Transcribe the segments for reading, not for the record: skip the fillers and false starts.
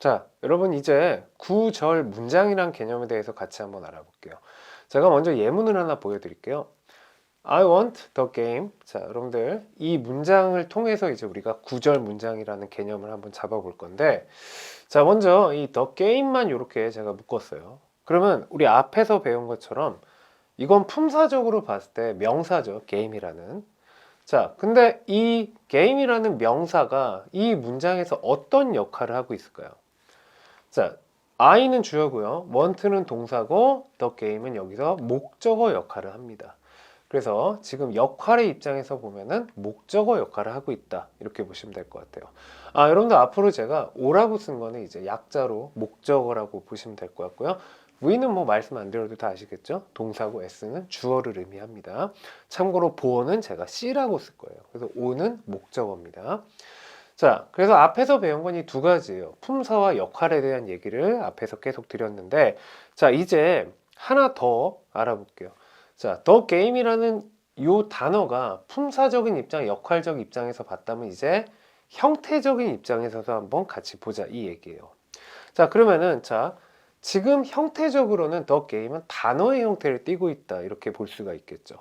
자, 여러분 이제 구절 문장이란 개념에 대해서 같이 한번 알아볼게요. 제가 먼저 예문을 하나 보여드릴게요. I want the game. 자, 여러분들 이 문장을 통해서 이제 우리가 구절 문장이라는 개념을 한번 잡아볼 건데, 자, 먼저 이 the game만 이렇게 제가 묶었어요. 그러면 우리 앞에서 배운 것처럼 이건 품사적으로 봤을 때 명사죠. game이라는. 자, 근데 이 game이라는 명사가 이 문장에서 어떤 역할을 하고 있을까요? 자, I는 주어고요. want는 동사고 the game은 여기서 목적어 역할을 합니다. 그래서 지금 역할의 입장에서 보면은 목적어 역할을 하고 있다. 이렇게 보시면 될 것 같아요. 아, 여러분들 앞으로 제가 오라고 쓴 거는 이제 약자로 목적어라고 보시면 될 것 같고요. V는 뭐 말씀 안 드려도 다 아시겠죠? 동사고 S는 주어를 의미합니다. 참고로 보어는 제가 C라고 쓸 거예요. 그래서 O는 목적어입니다. 자, 그래서 앞에서 배운 건 이 두 가지예요. 품사와 역할에 대한 얘기를 앞에서 계속 드렸는데, 자, 이제 하나 더 알아볼게요. 자, 더 게임이라는 요 단어가 품사적인 입장, 역할적 입장에서 봤다면 이제 형태적인 입장에서도 한번 같이 보자 이 얘기예요. 자, 그러면은 자, 지금 형태적으로는 더 게임은 단어의 형태를 띠고 있다 이렇게 볼 수가 있겠죠.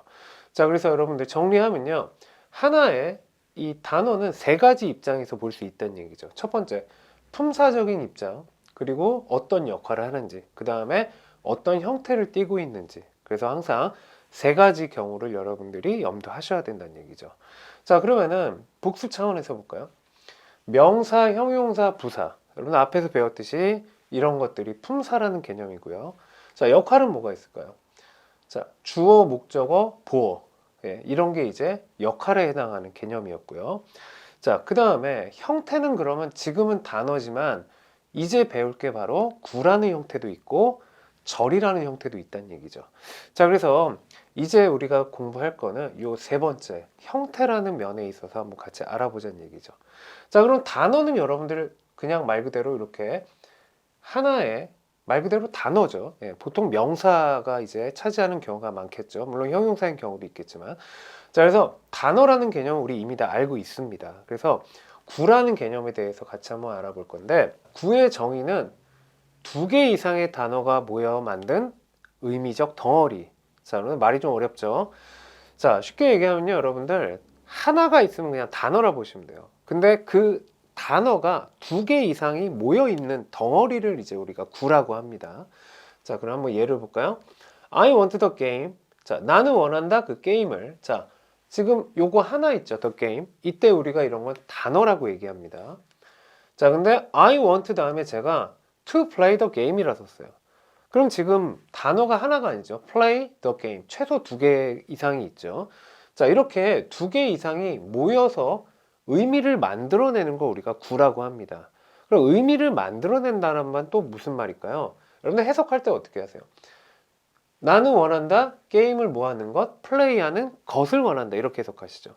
자, 그래서 여러분들 정리하면요. 하나의 이 단어는 세 가지 입장에서 볼 수 있다는 얘기죠. 첫 번째, 품사적인 입장, 그리고 어떤 역할을 하는지, 그 다음에 어떤 형태를 띠고 있는지. 그래서 항상 세 가지 경우를 여러분들이 염두하셔야 된다는 얘기죠. 자, 그러면은 복습 차원에서 볼까요? 명사, 형용사, 부사. 여러분 앞에서 배웠듯이 이런 것들이 품사라는 개념이고요. 자, 역할은 뭐가 있을까요? 자, 주어, 목적어, 보어. 예, 이런 게 이제 역할에 해당하는 개념이었고요. 자, 그 다음에 형태는 그러면 지금은 단어지만 이제 배울 게 바로 구라는 형태도 있고 절이라는 형태도 있다는 얘기죠. 자, 그래서 이제 우리가 공부할 거는 요 세 번째 형태라는 면에 있어서 한번 같이 알아보자는 얘기죠. 자, 그럼 단어는 여러분들 그냥 말 그대로 이렇게 하나의 말 그대로 단어죠. 예, 보통 명사가 이제 차지하는 경우가 많겠죠. 물론 형용사인 경우도 있겠지만. 자, 그래서 단어라는 개념은 우리 이미 다 알고 있습니다. 그래서 구라는 개념에 대해서 같이 한번 알아볼 건데, 구의 정의는 두 개 이상의 단어가 모여 만든 의미적 덩어리. 자, 그러면 말이 좀 어렵죠. 자, 쉽게 얘기하면요, 여러분들 하나가 있으면 그냥 단어라 보시면 돼요. 근데 그 단어가 두 개 이상이 모여 있는 덩어리를 이제 우리가 구라고 합니다. 자, 그럼 한번 예를 볼까요? I want the game. 자, 나는 원한다 그 게임을. 자, 지금 요거 하나 있죠, the game. 이때 우리가 이런 건 단어라고 얘기합니다. 자, 근데 I want 다음에 제가 to play the game이라 썼어요. 그럼 지금 단어가 하나가 아니죠. play the game. 최소 두 개 이상이 있죠. 자, 이렇게 두 개 이상이 모여서 의미를 만들어내는 걸 우리가 구라고 합니다. 그럼 의미를 만들어낸다는 말 또 무슨 말일까요? 여러분들 해석할 때 어떻게 하세요? 나는 원한다, 게임을 뭐 하는 것, 플레이하는 것을 원한다. 이렇게 해석하시죠.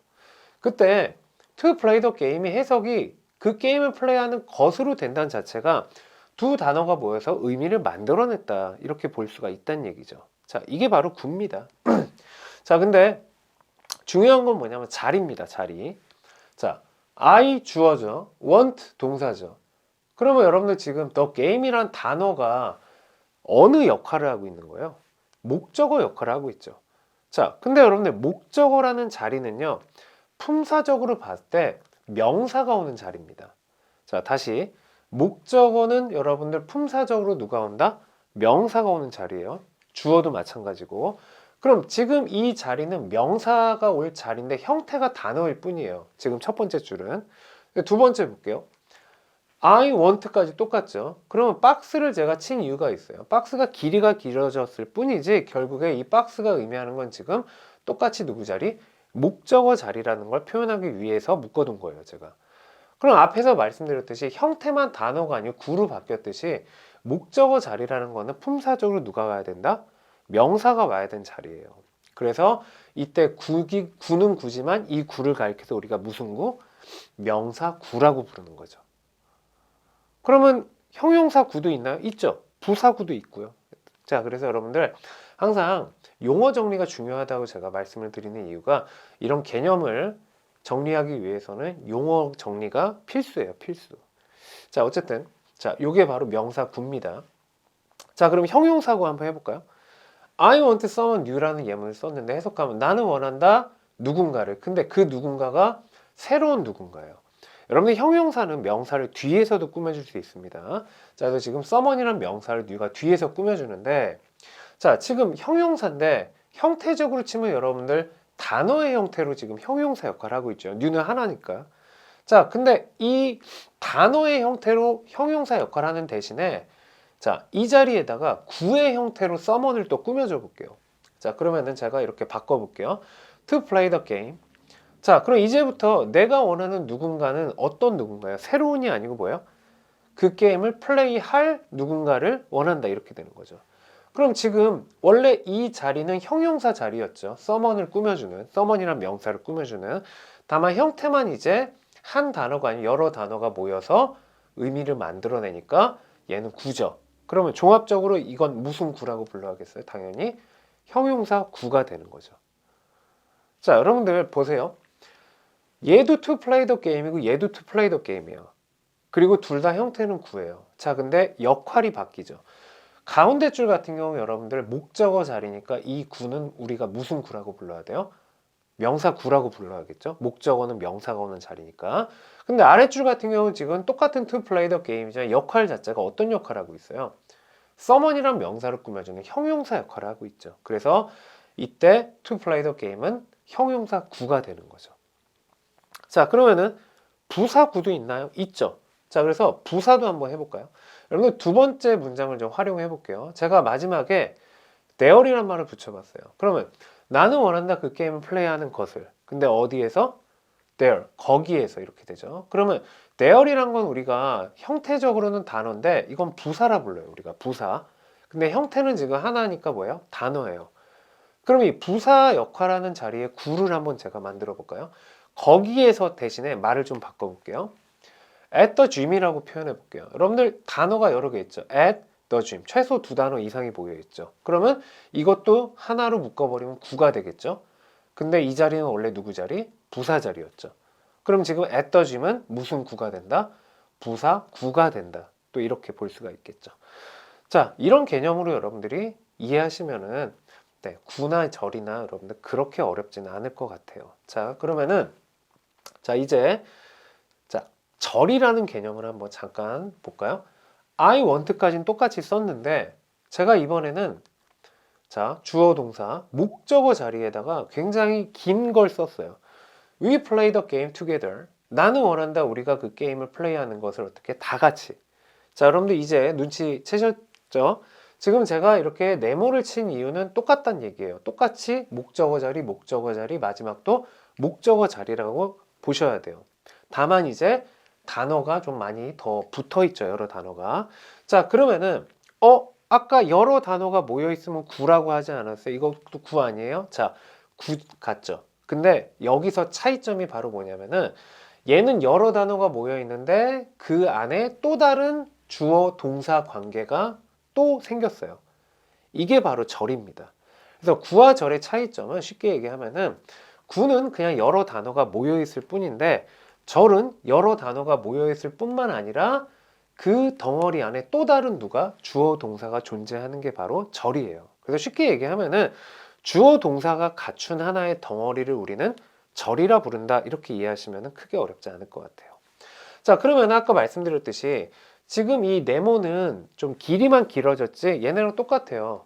그때 to play the game의 해석이 그 게임을 플레이하는 것으로 된다는 자체가 두 단어가 모여서 의미를 만들어냈다. 이렇게 볼 수가 있다는 얘기죠. 자, 이게 바로 구입니다. 자, 근데 중요한 건 뭐냐면 자리입니다. 자리. 자, I 주어죠. want 동사죠. 그러면 여러분들 지금 the game이란 단어가 어느 역할을 하고 있는 거예요? 목적어 역할을 하고 있죠. 자, 근데 여러분들 목적어라는 자리는요, 품사적으로 봤을 때 명사가 오는 자리입니다. 자, 다시 목적어는 여러분들 품사적으로 누가 온다? 명사가 오는 자리예요. 주어도 마찬가지고. 그럼 지금 이 자리는 명사가 올 자리인데 형태가 단어일 뿐이에요. 지금 첫 번째 줄은. 두 번째 볼게요. I want까지 똑같죠. 그러면 박스를 제가 친 이유가 있어요. 박스가 길이가 길어졌을 뿐이지 결국에 이 박스가 의미하는 건 지금 똑같이 누구 자리? 목적어 자리라는 걸 표현하기 위해서 묶어둔 거예요, 제가. 그럼 앞에서 말씀드렸듯이 형태만 단어가 아니고 구로 바뀌었듯이 목적어 자리라는 거는 품사적으로 누가 와야 된다? 명사가 와야 되는 자리예요. 그래서 이때 구는 구지만 이 구를 가리켜서 우리가 무슨 구? 명사 구라고 부르는 거죠. 그러면 형용사 구도 있나요? 있죠. 부사 구도 있고요. 자, 그래서 여러분들 항상 용어 정리가 중요하다고 제가 말씀을 드리는 이유가 이런 개념을 정리하기 위해서는 용어 정리가 필수예요. 필수. 자, 어쨌든 자, 요게 바로 명사 구입니다. 자, 그럼 형용사구 한번 해볼까요? I want someone new라는 예문을 썼는데 해석하면 나는 원한다 누군가를. 근데 그 누군가가 새로운 누군가예요. 여러분들 형용사는 명사를 뒤에서도 꾸며줄 수 있습니다. 자, 그래서 지금 someone이란 명사를 new가 뒤에서 꾸며주는데, 자, 지금 형용사인데 형태적으로 치면 여러분들 단어의 형태로 지금 형용사 역할을 하고 있죠. new는 하나니까. 자, 근데 이 단어의 형태로 형용사 역할을 하는 대신에, 자, 이 자리에다가 구의 형태로 someone을 또 꾸며줘 볼게요. 자, 그러면은 제가 이렇게 바꿔볼게요. To play the game. 자, 그럼 이제부터 내가 원하는 누군가는 어떤 누군가요? 새로운이 아니고 뭐예요? 그 게임을 플레이할 누군가를 원한다, 이렇게 되는 거죠. 그럼 지금 원래 이 자리는 형용사 자리였죠. summon을 꾸며주는, summon이란 명사를 꾸며주는. 다만 형태만 이제 한 단어가 아닌 여러 단어가 모여서 의미를 만들어내니까 얘는 구죠. 그러면 종합적으로 이건 무슨 구라고 불러야겠어요? 당연히 형용사 구가 되는 거죠. 자, 여러분들 보세요. 얘도 to play the game이고 얘도 to play the game이에요. 그리고 둘 다 형태는 구예요. 자, 근데 역할이 바뀌죠. 가운데 줄 같은 경우 여러분들 목적어 자리니까 이 구는 우리가 무슨 구라고 불러야 돼요? 명사 구라고 불러야겠죠? 목적어는 명사가 오는 자리니까. 근데 아랫줄 같은 경우는 지금 똑같은 to play the game이지만 역할 자체가 어떤 역할을 하고 있어요? summon이란 명사를 꾸며주는 형용사 역할을 하고 있죠. 그래서 이때 to play the game은 형용사 구가 되는 거죠. 자, 그러면은 부사 구도 있나요? 있죠. 자, 그래서 부사도 한번 해볼까요? 여러분 두 번째 문장을 좀 활용해 볼게요. 제가 마지막에 there이란 말을 붙여봤어요. 그러면 나는 원한다 그 게임을 플레이하는 것을. 근데 어디에서? there, 거기에서 이렇게 되죠. 그러면 there이란 건 우리가 형태적으로는 단어인데 이건 부사라 불러요. 우리가 부사. 근데 형태는 지금 하나니까 뭐예요? 단어예요. 그럼 이 부사 역할하는 자리에 구를 한번 제가 만들어 볼까요? 거기에서 대신에 말을 좀 바꿔볼게요. at the gym이라고 표현해 볼게요. 여러분들 단어가 여러 개 있죠. at the gym. 최소 두 단어 이상이 모여 있죠. 그러면 이것도 하나로 묶어버리면 구가 되겠죠. 근데 이 자리는 원래 누구 자리? 부사 자리였죠. 그럼 지금 at the gym은 무슨 구가 된다? 부사 구가 된다. 또 이렇게 볼 수가 있겠죠. 자, 이런 개념으로 여러분들이 이해하시면은 네, 구나 절이나 여러분들 그렇게 어렵지는 않을 것 같아요. 자, 그러면은 자, 이제 자, 절이라는 개념을 한번 잠깐 볼까요? I want까지는 똑같이 썼는데 제가 이번에는 자, 주어 동사 목적어 자리에다가 굉장히 긴 걸 썼어요. We play the game together. 나는 원한다 우리가 그 게임을 플레이하는 것을 어떻게 다 같이. 자, 여러분들 이제 눈치 채셨죠? 지금 제가 이렇게 네모를 친 이유는 똑같다는 얘기예요. 똑같이 목적어 자리, 마지막도 목적어 자리라고 보셔야 돼요. 다만 이제 단어가 좀 많이 더 붙어 있죠. 여러 단어가. 자, 그러면은 아까 여러 단어가 모여 있으면 구라고 하지 않았어요? 이것도 구 아니에요? 자, 구 같죠. 근데 여기서 차이점이 바로 뭐냐면은 얘는 여러 단어가 모여 있는데 그 안에 또 다른 주어 동사 관계가 또 생겼어요. 이게 바로 절입니다. 그래서 구와 절의 차이점은 쉽게 얘기하면은 구는 그냥 여러 단어가 모여 있을 뿐인데 절은 여러 단어가 모여 있을 뿐만 아니라 그 덩어리 안에 또 다른 누가 주어 동사가 존재하는 게 바로 절이에요. 그래서 쉽게 얘기하면은 주어 동사가 갖춘 하나의 덩어리를 우리는 절이라 부른다. 이렇게 이해하시면 크게 어렵지 않을 것 같아요. 자, 그러면 아까 말씀드렸듯이 지금 이 네모는 좀 길이만 길어졌지 얘네랑 똑같아요.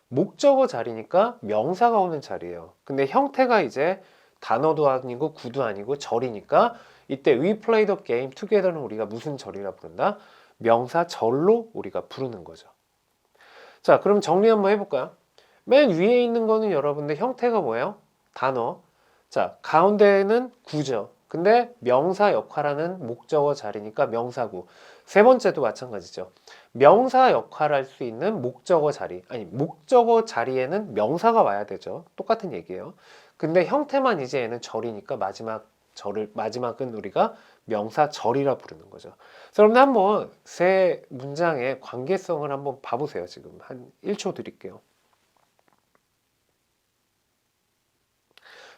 목적어 자리니까 명사가 오는 자리예요. 근데 형태가 이제 단어도 아니고 구도 아니고 절이니까 이때 we play the game together는 우리가 무슨 절이라 부른다? 명사 절로 우리가 부르는 거죠. 자, 그럼 정리 한번 해볼까요? 맨 위에 있는 거는 여러분들 형태가 뭐예요? 단어. 자, 가운데는 구죠. 근데 명사 역할하는 목적어 자리니까 명사구. 세 번째도 마찬가지죠. 명사 역할할 수 있는 목적어 자리. 아니, 목적어 자리에는 명사가 와야 되죠. 똑같은 얘기예요. 근데 형태만 이제 얘는 절이니까 마지막은 우리가 명사 절이라 부르는 거죠. 그래서 여러분들 한번 세 문장의 관계성을 한번 봐보세요. 지금 한 1초 드릴게요.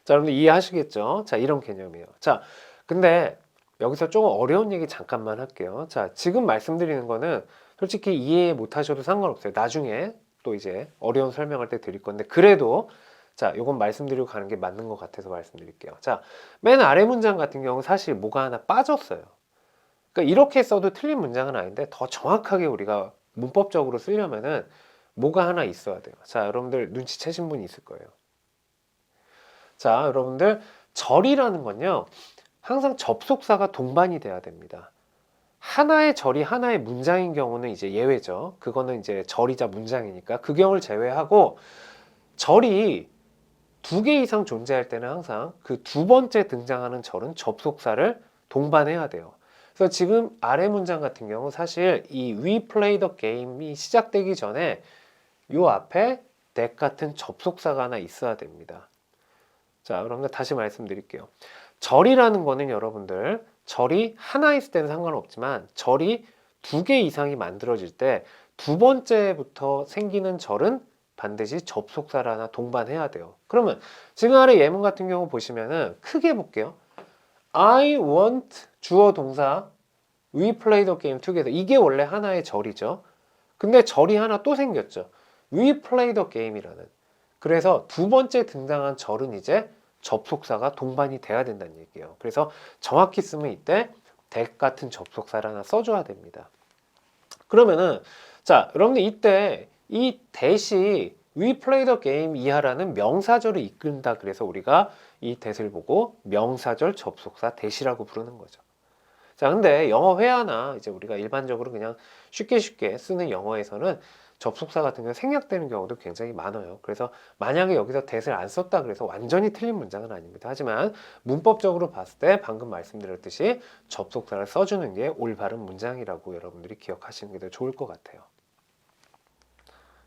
자, 여러분들 이해하시겠죠? 자, 이런 개념이에요. 자, 근데 여기서 조금 어려운 얘기 잠깐만 할게요. 자, 지금 말씀드리는 거는 솔직히 이해 못 하셔도 상관없어요. 나중에 또 이제 어려운 설명할 때 드릴 건데, 그래도 자, 요건 말씀드리고 가는 게 맞는 것 같아서 말씀드릴게요. 자, 맨 아래 문장 같은 경우 사실 뭐가 하나 빠졌어요. 그러니까 이렇게 써도 틀린 문장은 아닌데 더 정확하게 우리가 문법적으로 쓰려면은 뭐가 하나 있어야 돼요. 자, 여러분들 눈치채신 분이 있을 거예요. 자, 여러분들 절이라는 건요, 항상 접속사가 동반이 돼야 됩니다. 하나의 절이 하나의 문장인 경우는 이제 예외죠. 그거는 이제 절이자 문장이니까 그 경우를 제외하고, 절이 두 개 이상 존재할 때는 항상 그 두 번째 등장하는 절은 접속사를 동반해야 돼요. 그래서 지금 아래 문장 같은 경우 사실 이 We play the game이 시작되기 전에 요 앞에 that 같은 접속사가 하나 있어야 됩니다. 자, 여러분들 다시 말씀드릴게요. 절이라는 거는 여러분들, 절이 하나 있을 때는 상관없지만 절이 두 개 이상이 만들어질 때 두 번째부터 생기는 절은 반드시 접속사를 하나 동반해야 돼요. 그러면 지금 아래 예문 같은 경우 보시면은 크게 볼게요. I want 주어 동사 We play the game together. 이게 원래 하나의 절이죠. 근데 절이 하나 또 생겼죠. We play the game이라는. 그래서 두 번째 등장한 절은 이제 접속사가 동반이 돼야 된다는 얘기예요. 그래서 정확히 쓰면 이때 that 같은 접속사를 하나 써줘야 됩니다. 그러면은 자, 여러분들 이때 이 that이 We play the game 이하라는 명사절을 이끈다. 그래서 우리가 이 that을 보고 명사절 접속사 that이라고 부르는 거죠. 자, 근데 영어 회화나 이제 우리가 일반적으로 그냥 쉽게 쓰는 영어에서는 접속사 같은 경우 생략되는 경우도 굉장히 많아요. 그래서 만약에 여기서 that을 안 썼다 그래서 완전히 틀린 문장은 아닙니다. 하지만 문법적으로 봤을 때 방금 말씀드렸듯이 접속사를 써주는 게 올바른 문장이라고 여러분들이 기억하시는 게 더 좋을 것 같아요.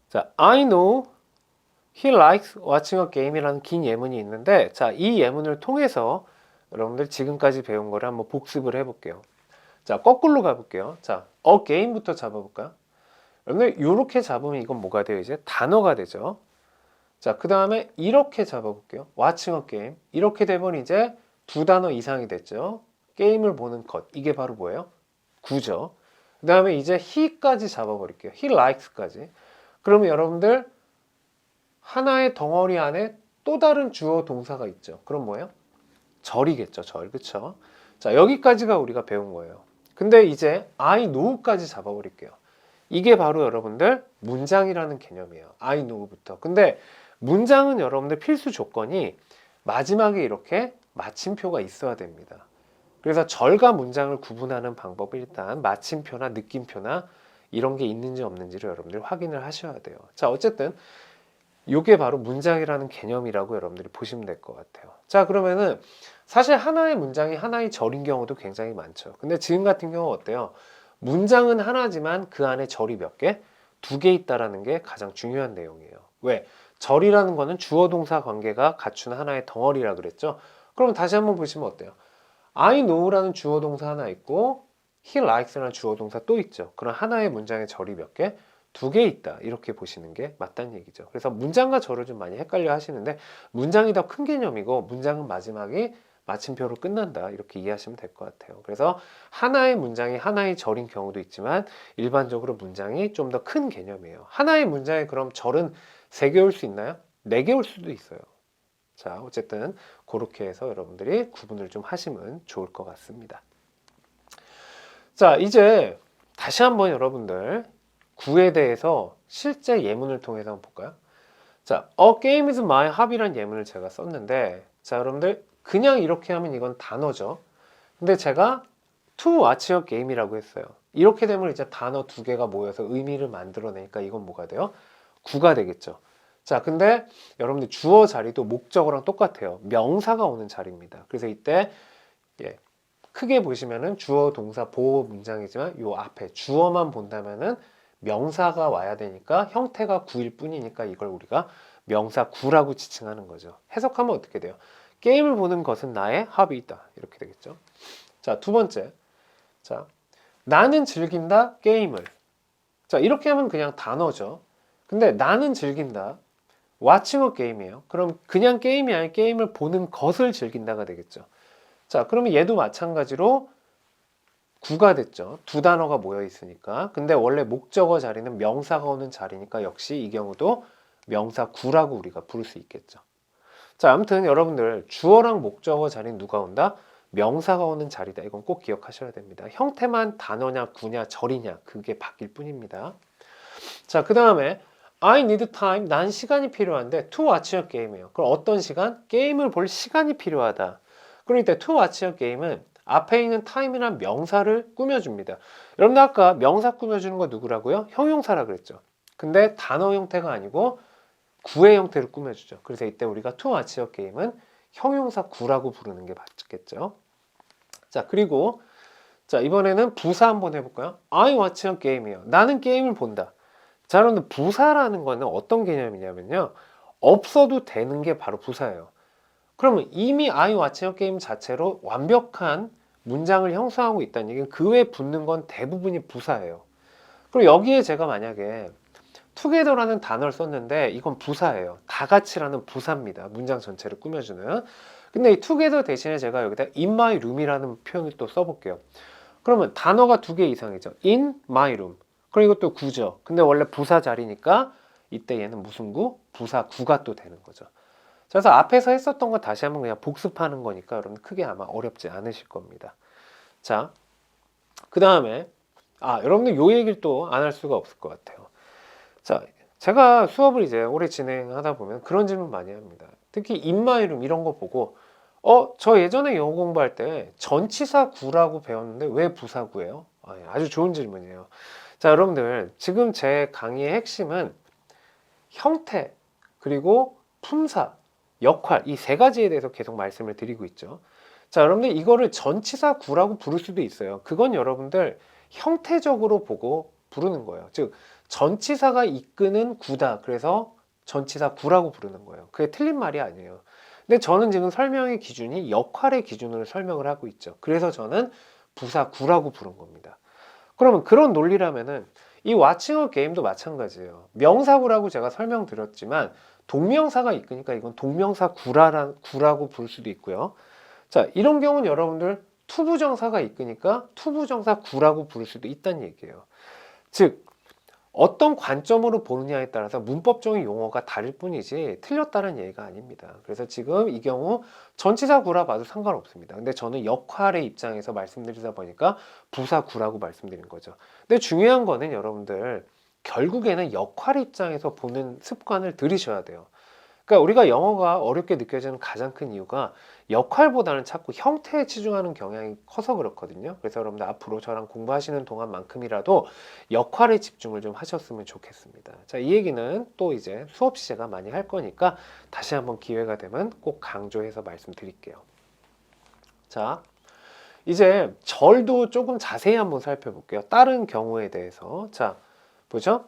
자, I know he likes watching a game이라는 긴 예문이 있는데, 자, 이 예문을 통해서 여러분들 지금까지 배운 거를 한번 복습을 해볼게요. 자, 거꾸로 가볼게요. 자, a game부터 잡아볼까요? 여러분들 이렇게 잡으면 이건 뭐가 돼요? 이제 단어가 되죠. 자, 그 다음에 이렇게 잡아볼게요. watching a game. 이렇게 되면 이제 두 단어 이상이 됐죠. 게임을 보는 것. 이게 바로 뭐예요? 구죠. 그 다음에 이제 he까지 잡아버릴게요. he likes까지. 그러면 여러분들 하나의 덩어리 안에 또 다른 주어 동사가 있죠. 그럼 뭐예요? 절이겠죠. 절. 그쵸? 자, 여기까지가 우리가 배운 거예요. 근데 이제 I know까지 잡아버릴게요. 이게 바로 여러분들 문장이라는 개념이에요. I know부터. 근데 문장은 여러분들 필수 조건이 마지막에 이렇게 마침표가 있어야 됩니다. 그래서 절과 문장을 구분하는 방법은 일단 마침표나 느낌표나 이런 게 있는지 없는지를 여러분들이 확인을 하셔야 돼요. 자, 어쨌든 이게 바로 문장이라는 개념이라고 여러분들이 보시면 될 것 같아요. 자, 그러면은 사실 하나의 문장이 하나의 절인 경우도 굉장히 많죠. 근데 지금 같은 경우 어때요? 문장은 하나지만 그 안에 절이 몇 개? 두 개 있다라는 게 가장 중요한 내용이에요. 왜? 절이라는 거는 주어 동사 관계가 갖춘 하나의 덩어리라 그랬죠. 그럼 다시 한번 보시면 어때요? I know라는 주어 동사 하나 있고 he likes라는 주어 동사 또 있죠. 그럼 하나의 문장의 절이 몇 개? 두 개 있다. 이렇게 보시는 게 맞다는 얘기죠. 그래서 문장과 절을 좀 많이 헷갈려 하시는데 문장이 더 큰 개념이고 문장은 마지막이 마침표로 끝난다. 이렇게 이해하시면 될 것 같아요. 그래서 하나의 문장이 하나의 절인 경우도 있지만 일반적으로 문장이 좀 더 큰 개념이에요. 하나의 문장에 그럼 절은 3개 올 수 있나요? 4개 올 수도 있어요. 자, 어쨌든 그렇게 해서 여러분들이 구분을 좀 하시면 좋을 것 같습니다. 자, 이제 다시 한번 여러분들 구에 대해서 실제 예문을 통해서 한번 볼까요? 자, A game is my hobby라는 예문을 제가 썼는데, 자, 여러분들 그냥 이렇게 하면 이건 단어죠. 근데 제가 to watch a game이라고 했어요. 이렇게 되면 이제 단어 두 개가 모여서 의미를 만들어내니까 이건 뭐가 돼요? 구가 되겠죠. 자, 근데 여러분들 주어 자리도 목적어랑 똑같아요. 명사가 오는 자리입니다. 그래서 이때 크게 보시면은 주어 동사 보호 문장이지만 요 앞에 주어만 본다면은 명사가 와야 되니까 형태가 구일 뿐이니까 이걸 우리가 명사 구라고 지칭하는 거죠. 해석하면 어떻게 돼요? 게임을 보는 것은 나의 허비이다. 이렇게 되겠죠. 자, 두 번째. 자, 나는 즐긴다 게임을. 자, 이렇게 하면 그냥 단어죠. 근데 나는 즐긴다. watching a game이에요. 그럼 그냥 게임이 아니라 게임을 보는 것을 즐긴다가 되겠죠. 자, 그러면 얘도 마찬가지로 구가 됐죠. 두 단어가 모여 있으니까. 근데 원래 목적어 자리는 명사가 오는 자리니까 역시 이 경우도 명사 구라고 우리가 부를 수 있겠죠. 자, 아무튼 여러분들 주어랑 목적어 자리는 누가 온다? 명사가 오는 자리다. 이건 꼭 기억하셔야 됩니다. 형태만 단어냐 구냐 절이냐 그게 바뀔 뿐입니다. 자, 그 다음에 I need time. 난 시간이 필요한데 to watch a game이에요. 그럼 어떤 시간? 게임을 볼 시간이 필요하다. 그러니까 to watch a game은 앞에 있는 time이란 명사를 꾸며줍니다. 여러분들 아까 명사 꾸며주는 거 누구라고요? 형용사라 그랬죠. 근데 단어 형태가 아니고 구의 형태를 꾸며주죠. 그래서 이때 우리가 to watch a game은 형용사 구라고 부르는 게 맞겠죠. 자, 그리고 자, 이번에는 부사 한번 해볼까요? I watch a game이에요. 나는 게임을 본다. 자, 여러분들 부사라는 거는 어떤 개념이냐면요. 없어도 되는 게 바로 부사예요. 그러면 이미 I watch a game 자체로 완벽한 문장을 형성하고 있다는 얘기는 그 외에 붙는 건 대부분이 부사예요. 그리고 여기에 제가 만약에 together라는 단어를 썼는데 이건 부사예요. 다 같이라는 부사입니다. 문장 전체를 꾸며주는. 근데 이 together 대신에 제가 여기다 in my room이라는 표현을 또 써볼게요. 그러면 단어가 두 개 이상이죠. in my room. 그리고 또 구죠. 근데 원래 부사 자리니까 이때 얘는 무슨 구? 부사 구가 또 되는 거죠. 그래서 앞에서 했었던 거 다시 한번 그냥 복습하는 거니까 여러분 크게 아마 어렵지 않으실 겁니다. 자, 그 다음에 여러분들 요 얘기를 또 안 할 수가 없을 것 같아요. 자, 제가 수업을 이제 오래 진행하다 보면 그런 질문 많이 합니다. 특히 인마이룸 이런 거 보고 저 예전에 영어 공부할 때 전치사 구라고 배웠는데 왜 부사구예요? 아주 좋은 질문이에요. 자, 여러분들 지금 제 강의의 핵심은 형태 그리고 품사, 역할 이 세 가지에 대해서 계속 말씀을 드리고 있죠. 자, 여러분들 이거를 전치사 구라고 부를 수도 있어요. 그건 여러분들 형태적으로 보고 부르는 거예요. 즉 전치사가 이끄는 구다. 그래서 전치사 구라고 부르는 거예요. 그게 틀린 말이 아니에요. 근데 저는 지금 설명의 기준이 역할의 기준으로 설명을 하고 있죠. 그래서 저는 부사 구라고 부른 겁니다. 그러면 그런 논리라면은 이 watching a game도 마찬가지예요. 명사구라고 제가 설명드렸지만 동명사가 이끄니까 이건 동명사 구라고 부를 수도 있고요. 자, 이런 경우는 여러분들 투부정사가 이끄니까 투부정사 구라고 부를 수도 있다는 얘기예요. 즉 어떤 관점으로 보느냐에 따라서 문법적인 용어가 다를 뿐이지 틀렸다는 얘기가 아닙니다. 그래서 지금 이 경우 전치사 구라 봐도 상관없습니다. 근데 저는 역할의 입장에서 말씀드리다 보니까 부사 구라고 말씀드린 거죠. 근데 중요한 거는 여러분들 결국에는 역할 입장에서 보는 습관을 들이셔야 돼요. 그러니까 우리가 영어가 어렵게 느껴지는 가장 큰 이유가 역할보다는 자꾸 형태에 치중하는 경향이 커서 그렇거든요. 그래서 여러분들 앞으로 저랑 공부하시는 동안만큼이라도 역할에 집중을 좀 하셨으면 좋겠습니다. 자, 이 얘기는 또 이제 수업 시제가 많이 할 거니까 다시 한번 기회가 되면 꼭 강조해서 말씀드릴게요. 자, 이제 절도 조금 자세히 한번 살펴볼게요. 다른 경우에 대해서. 자, 보죠?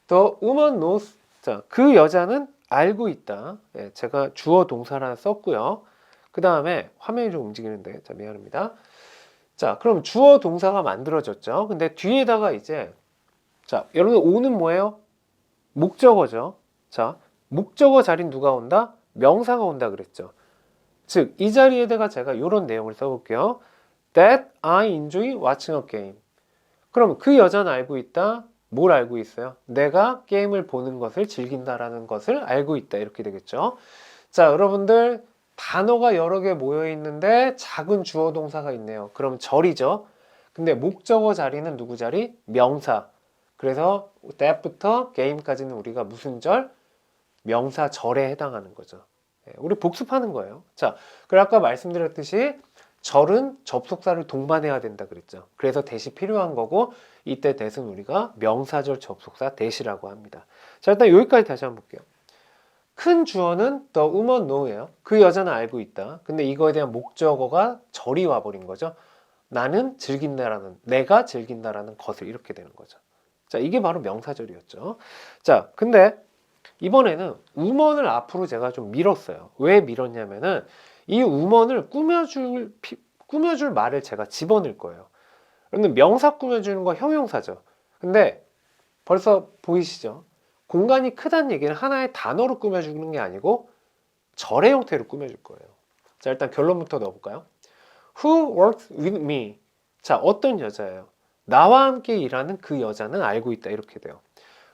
The woman knows. 자, 그 여자는 알고 있다. 제가 주어 동사를 하나 썼고요. 그 다음에 화면이 좀 움직이는데, 자, 미안합니다. 자, 그럼 주어 동사가 만들어졌죠. 근데 뒤에다가 이제, 자, 여러분 오는 뭐예요? 목적어죠. 자, 목적어 자리는 누가 온다? 명사가 온다 그랬죠. 즉, 이 자리에다가 제가 이런 내용을 써볼게요. That I enjoy watching a game. 그럼 그 여자는 알고 있다. 뭘 알고 있어요? 내가 게임을 보는 것을 즐긴다라는 것을 알고 있다. 이렇게 되겠죠. 자, 여러분들 단어가 여러 개 모여 있는데 작은 주어 동사가 있네요. 그럼 절이죠. 근데 목적어 자리는 누구 자리? 명사. 그래서 that부터 game까지는 우리가 무슨 절? 명사 절에 해당하는 거죠. 우리 복습하는 거예요. 자, 그리고 아까 말씀드렸듯이 절은 접속사를 동반해야 된다 그랬죠. 그래서 대시 필요한 거고 이때 that은 우리가 명사절 접속사 that이라고 합니다. 자, 일단 여기까지 다시 한번 볼게요. 큰 주어는 the woman know예요. 그 여자는 알고 있다. 근데 이거에 대한 목적어가 절이 와버린 거죠. 나는 즐긴다라는, 내가 즐긴다라는 것을 이렇게 되는 거죠. 자, 이게 바로 명사절이었죠. 자, 근데 이번에는 woman을 앞으로 제가 좀 밀었어요. 왜 밀었냐면은 이 woman을 꾸며줄 말을 제가 집어넣을 거예요. 그런데 명사 꾸며주는 거 형용사죠. 근데 벌써 보이시죠? 공간이 크다는 얘기는 하나의 단어로 꾸며주는 게 아니고 절의 형태로 꾸며줄 거예요. 자, 일단 결론부터 넣어볼까요? Who works with me? 자, 어떤 여자예요? 나와 함께 일하는 그 여자는 알고 있다. 이렇게 돼요.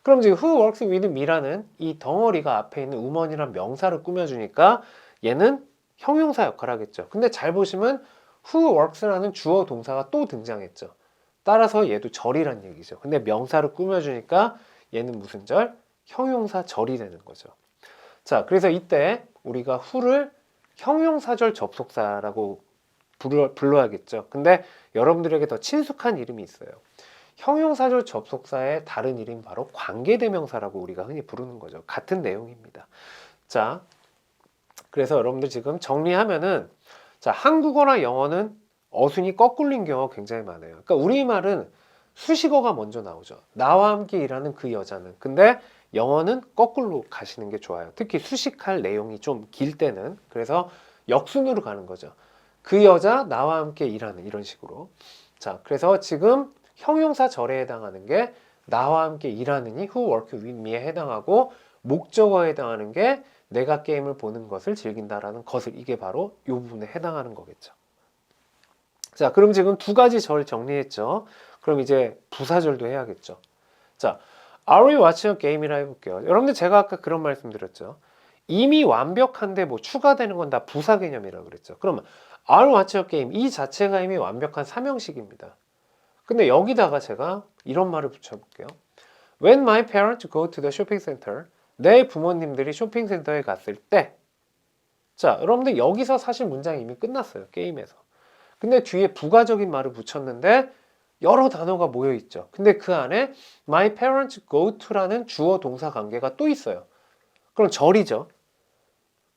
그럼 지금 who works with me라는 이 덩어리가 앞에 있는 woman이란 명사를 꾸며주니까 얘는 형용사 역할을 하겠죠. 근데 잘 보시면 who works라는 주어 동사가 또 등장했죠. 따라서 얘도 절이란 얘기죠. 근데 명사를 꾸며주니까 얘는 무슨 절? 형용사 절이 되는 거죠. 자, 그래서 이때 우리가 who를 형용사절 접속사라고 불러야겠죠. 근데 여러분들에게 더 친숙한 이름이 있어요. 형용사절 접속사의 다른 이름 바로 관계대명사라고 우리가 흔히 부르는 거죠. 같은 내용입니다. 자, 그래서 여러분들 지금 정리하면은 자, 한국어나 영어는 어순이 거꾸린 경우가 굉장히 많아요. 그러니까 우리말은 수식어가 먼저 나오죠. 나와 함께 일하는 그 여자는. 근데 영어는 거꾸로 가시는 게 좋아요. 특히 수식할 내용이 좀 길 때는. 그래서 역순으로 가는 거죠. 그 여자 나와 함께 일하는 이런 식으로. 자, 그래서 지금 형용사 절에 해당하는 게 나와 함께 일하느니 who work with me에 해당하고 목적어에 해당하는 게 내가 게임을 보는 것을 즐긴다라는 것을 이게 바로 이 부분에 해당하는 거겠죠. 자, 그럼 지금 두 가지 절 정리했죠. 그럼 이제 부사절도 해야겠죠. 자, Are we watching a game이라 해볼게요. 여러분들 제가 아까 그런 말씀 드렸죠. 이미 완벽한데 뭐 추가되는 건 다 부사 개념이라고 그랬죠. 그러면 Are we watching a game 이 자체가 이미 완벽한 삼형식입니다. 근데 여기다가 제가 이런 말을 붙여볼게요. When my parents go to the shopping center 내 부모님들이 쇼핑센터에 갔을 때 자, 여러분들 여기서 사실 문장이 이미 끝났어요. 게임에서. 근데 뒤에 부가적인 말을 붙였는데 여러 단어가 모여 있죠. 근데 그 안에 my parents go to라는 주어 동사 관계가 또 있어요. 그럼 절이죠.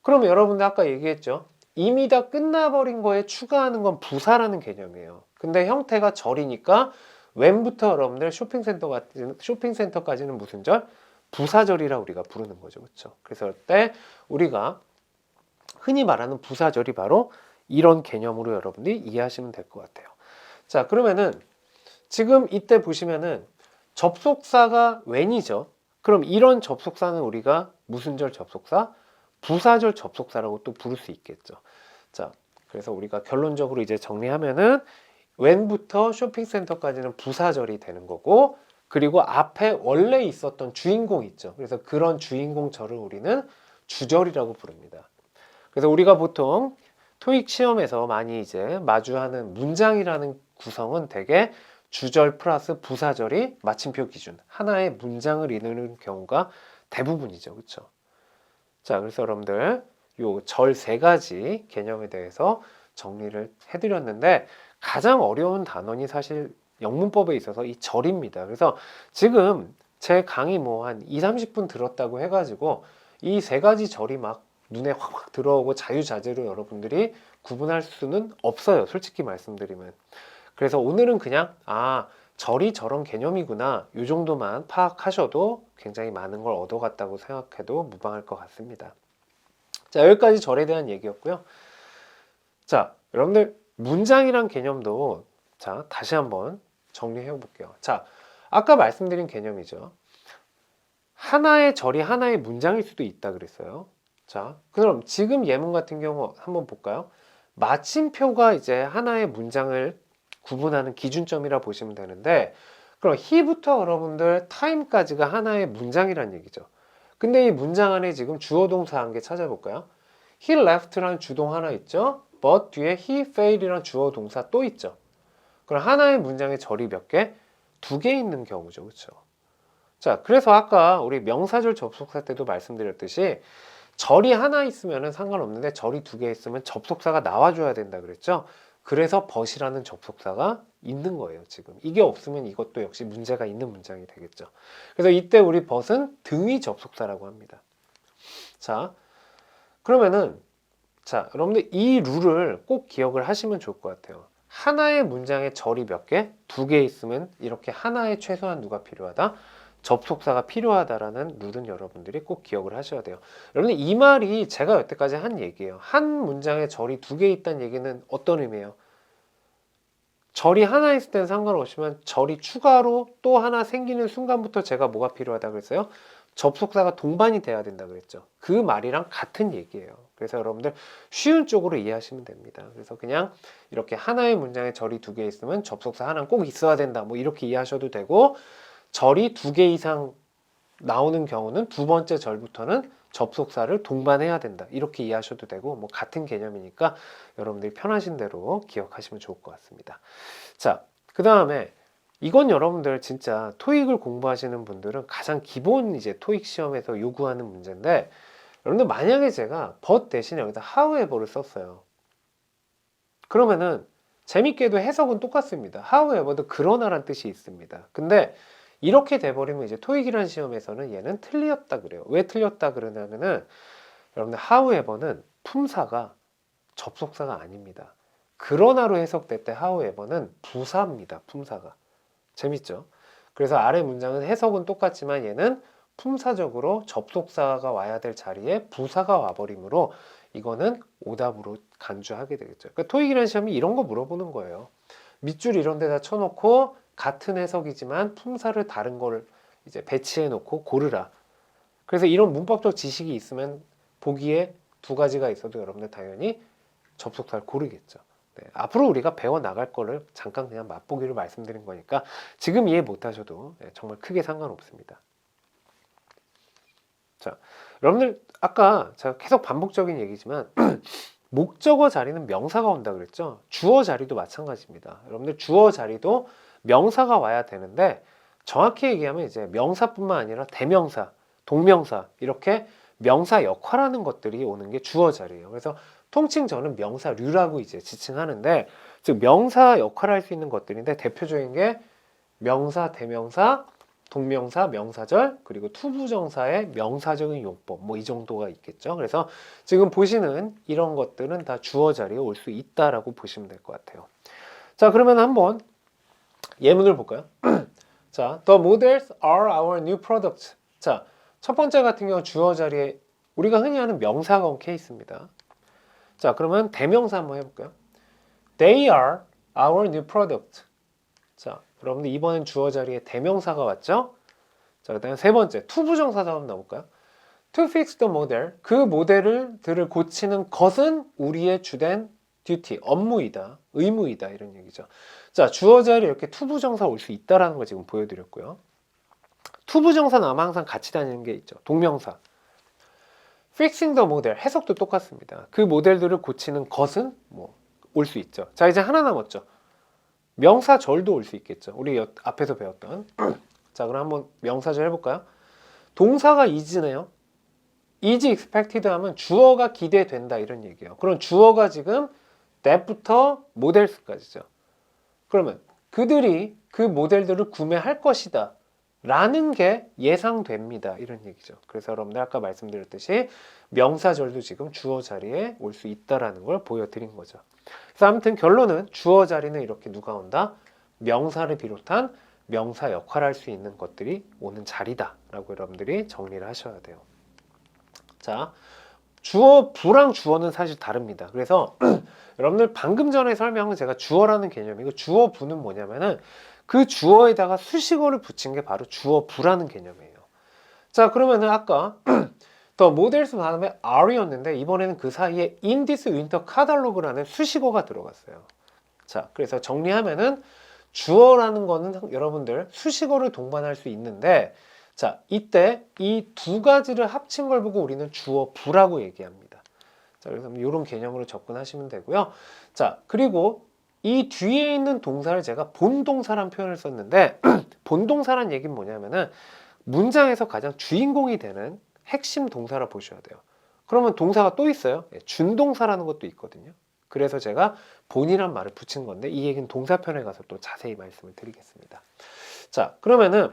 그럼 여러분들 아까 얘기했죠. 이미 다 끝나버린 거에 추가하는 건 부사라는 개념이에요. 근데 형태가 절이니까 when부터 여러분들 쇼핑센터까지는 무슨 절? 부사절이라 우리가 부르는 거죠. 그렇죠? 그래서 그때 우리가 흔히 말하는 부사절이 바로 이런 개념으로 여러분들이 이해하시면 될 것 같아요. 자, 그러면은 지금 이때 보시면은 접속사가 when이죠. 그럼 이런 접속사는 우리가 무슨 절 접속사? 부사절 접속사라고 또 부를 수 있겠죠. 자, 그래서 우리가 결론적으로 이제 정리하면은 when부터 쇼핑센터까지는 부사절이 되는 거고 그리고 앞에 원래 있었던 주인공 있죠. 그래서 그런 주인공 절을 우리는 주절이라고 부릅니다. 그래서 우리가 보통 토익 시험에서 많이 이제 마주하는 문장이라는 구성은 대개 주절 플러스 부사절이 마침표 기준 하나의 문장을 이루는 경우가 대부분이죠. 그렇죠? 자, 그래서 여러분들 요 절 세 가지 개념에 대해서 정리를 해드렸는데 가장 어려운 단원이 사실 영문법에 있어서 이 절입니다. 그래서 지금 제 강의 뭐 한 2, 30분 들었다고 해가지고 이 세 가지 절이 막 눈에 확 들어오고 자유자재로 여러분들이 구분할 수는 없어요. 솔직히 말씀드리면. 그래서 오늘은 그냥 절이 저런 개념이구나 이 정도만 파악하셔도 굉장히 많은 걸 얻어갔다고 생각해도 무방할 것 같습니다. 자, 여기까지 절에 대한 얘기였고요. 자, 여러분들 문장이란 개념도 자 다시 한번 정리해 볼게요. 자, 아까 말씀드린 개념이죠. 하나의 절이 하나의 문장일 수도 있다 그랬어요. 자, 그럼 지금 예문 같은 경우 한번 볼까요? 마침표가 이제 하나의 문장을 구분하는 기준점이라 보시면 되는데 그럼 he부터 여러분들 time까지가 하나의 문장이란 얘기죠. 근데 이 문장 안에 지금 주어 동사 한 개 찾아볼까요? he left라는 주동 하나 있죠. but 뒤에 he fail이라는 주어 동사 또 있죠. 그럼 하나의 문장에 절이 몇 개? 두 개 있는 경우죠. 그렇죠? 자, 그래서 아까 우리 명사절 접속사 때도 말씀드렸듯이 절이 하나 있으면 상관없는데 절이 두 개 있으면 접속사가 나와줘야 된다 그랬죠. 그래서 but이라는 접속사가 있는 거예요. 지금 이게 없으면 이것도 역시 문제가 있는 문장이 되겠죠. 그래서 이때 우리 but은 등위 접속사라고 합니다. 자, 그러면은 자, 여러분들 이 룰을 꼭 기억을 하시면 좋을 것 같아요. 하나의 문장에 절이 몇 개? 두 개 있으면 이렇게 하나에 최소한 누가 필요하다? 접속사가 필요하다라는 룰은 여러분들이 꼭 기억을 하셔야 돼요. 여러분들 이 말이 제가 여태까지 한 얘기예요. 한 문장에 절이 두 개 있다는 얘기는 어떤 의미예요? 절이 하나 있을 때는 상관없지만 절이 추가로 또 하나 생기는 순간부터 제가 뭐가 필요하다 그랬어요? 접속사가 동반이 돼야 된다 그랬죠. 그 말이랑 같은 얘기예요. 그래서 여러분들 쉬운 쪽으로 이해하시면 됩니다. 그래서 그냥 이렇게 하나의 문장에 절이 두 개 있으면 접속사 하나는 꼭 있어야 된다. 뭐 이렇게 이해하셔도 되고, 절이 두 개 이상 나오는 경우는 두 번째 절부터는 접속사를 동반해야 된다. 이렇게 이해하셔도 되고, 뭐 같은 개념이니까 여러분들이 편하신 대로 기억하시면 좋을 것 같습니다. 자, 그 다음에 이건 여러분들 진짜 토익을 공부하시는 분들은 가장 기본 이제 토익 시험에서 요구하는 문제인데, 여러분들 만약에 제가 but 대신에 여기다 however를 썼어요. 그러면은 재밌게도 해석은 똑같습니다. however도 그러나란 뜻이 있습니다. 근데 이렇게 돼버리면 이제 토익이라는 시험에서는 얘는 틀렸다 그래요. 왜 틀렸다 그러냐면은 여러분들 however는 품사가 접속사가 아닙니다. 그러나로 해석될 때 however는 부사입니다. 품사가. 재밌죠? 그래서 아래 문장은 해석은 똑같지만 얘는 품사적으로 접속사가 와야 될 자리에 부사가 와버리므로 이거는 오답으로 간주하게 되겠죠. 그러니까 토익이라는 시험이 이런 거 물어보는 거예요. 밑줄 이런 데다 쳐놓고 같은 해석이지만 품사를 다른 걸 이제 배치해 놓고 고르라. 그래서 이런 문법적 지식이 있으면 보기에 두 가지가 있어도 여러분들 당연히 접속사를 고르겠죠. 네, 앞으로 우리가 배워 나갈 거를 잠깐 그냥 맛보기로 말씀드린 거니까 지금 이해 못 하셔도 정말 크게 상관없습니다. 자, 여러분들 아까 제가 계속 반복적인 얘기지만 목적어 자리는 명사가 온다 그랬죠. 주어 자리도 마찬가지입니다. 여러분들 주어 자리도 명사가 와야 되는데 정확히 얘기하면 이제 명사뿐만 아니라 대명사, 동명사 이렇게 명사 역할하는 것들이 오는 게 주어 자리예요. 그래서 통칭 저는 명사류라고 이제 지칭하는데, 즉 명사 역할을 할 수 있는 것들인데 대표적인 게 명사, 대명사, 동명사, 명사절, 그리고 투부정사의 명사적인 용법, 뭐 이 정도가 있겠죠. 그래서 지금 보시는 이런 것들은 다 주어 자리에 올 수 있다라고 보시면 될 것 같아요. 자, 그러면 한번 예문을 볼까요? 자, the models are our new products. 자, 첫 번째 같은 경우 주어 자리에 우리가 흔히 하는 명사가 온 케이스입니다. 자, 그러면 대명사 한번 해볼까요? They are our new product. 자, 여러분들 이번엔 주어 자리에 대명사가 왔죠? 자, 그 다음에 세 번째, 투부정사도 한번 넣어볼까요? To fix the model. 그 모델들을 고치는 것은 우리의 주된 duty, 업무이다, 의무이다, 이런 얘기죠. 자, 주어 자리에 이렇게 투부정사 올 수 있다라는 걸 지금 보여드렸고요. 투부정사는 아마 항상 같이 다니는 게 있죠. 동명사. Fixing the model, 해석도 똑같습니다. 그 모델들을 고치는 것은 뭐 올 수 있죠. 자, 이제 하나 남았죠. 명사절도 올 수 있겠죠. 우리 앞에서 배웠던. 자, 그럼 한번 명사절 해볼까요? 동사가 is네요. is expected 하면 주어가 기대된다 이런 얘기예요. 그럼 주어가 지금 that부터 models까지죠. 그러면 그들이 그 모델들을 구매할 것이다 라는 게 예상됩니다 이런 얘기죠. 그래서 여러분들 아까 말씀드렸듯이 명사절도 지금 주어 자리에 올 수 있다라는 걸 보여드린 거죠. 그래서 아무튼 결론은 주어 자리는 이렇게 누가 온다? 명사를 비롯한 명사 역할을 할 수 있는 것들이 오는 자리다 라고 여러분들이 정리를 하셔야 돼요. 자, 주어 부랑 주어는 사실 다릅니다. 그래서 여러분들 방금 전에 설명은 제가 주어라는 개념이고, 주어 부는 뭐냐면은 그 주어에다가 수식어를 붙인 게 바로 주어 부라는 개념이에요. 자, 그러면은 아까 더 모델스 다음에 are였는데 이번에는 그 사이에 in this winter catalog라는 수식어가 들어갔어요. 자, 그래서 정리하면은 주어라는 거는 여러분들 수식어를 동반할 수 있는데, 자, 이때 이 두 가지를 합친 걸 보고 우리는 주어 부라고 얘기합니다. 자, 그래서 이런 개념으로 접근하시면 되고요. 자, 그리고 이 뒤에 있는 동사를 제가 본동사란 표현을 썼는데 본동사란 얘기는 뭐냐면은 문장에서 가장 주인공이 되는 핵심 동사라 보셔야 돼요. 그러면 동사가 또 있어요. 준동사라는 것도 있거든요. 그래서 제가 본이란 말을 붙인 건데 이 얘기는 동사편에 가서 또 자세히 말씀을 드리겠습니다. 자, 그러면은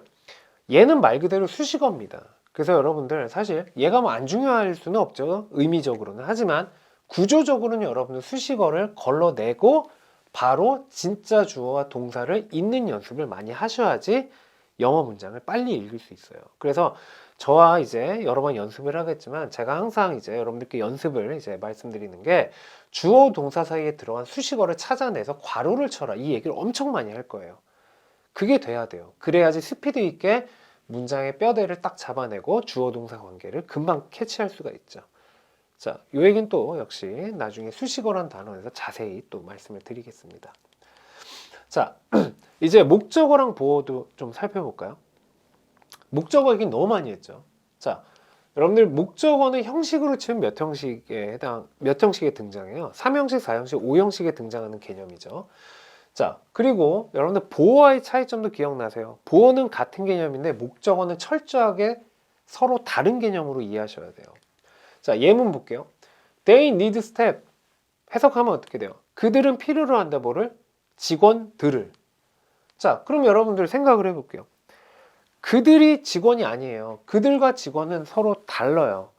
얘는 말 그대로 수식어입니다. 그래서 여러분들 사실 얘가 뭐 안 중요할 수는 없죠. 의미적으로는. 하지만 구조적으로는 여러분들 수식어를 걸러내고 바로 진짜 주어와 동사를 읽는 연습을 많이 하셔야지 영어 문장을 빨리 읽을 수 있어요. 그래서 저와 이제 여러 번 연습을 하겠지만 제가 항상 이제 여러분들께 연습을 이제 말씀드리는 게 주어 동사 사이에 들어간 수식어를 찾아내서 괄호를 쳐라 이 얘기를 엄청 많이 할 거예요. 그게 돼야 돼요. 그래야지 스피드 있게 문장의 뼈대를 딱 잡아내고 주어 동사 관계를 금방 캐치할 수가 있죠. 자, 이 얘기는 또 역시 나중에 수식어란 단어에서 자세히 또 말씀을 드리겠습니다. 자, 이제 목적어랑 보어도 좀 살펴볼까요? 목적어 얘기 너무 많이 했죠. 자, 여러분들 목적어는 형식으로 치면 몇 형식에 등장해요? 3형식, 4형식, 5형식에 등장하는 개념이죠. 자, 그리고 여러분들 보어와의 차이점도 기억나세요? 보어는 같은 개념인데 목적어는 철저하게 서로 다른 개념으로 이해하셔야 돼요. 자, 예문 볼게요. They need staff. 해석하면 어떻게 돼요? 그들은 필요로 한다 뭐를? 직원들을. 자, 그럼 여러분들 생각을 해볼게요. 그들이 직원이 아니에요. 그들과 직원은 서로 달라요.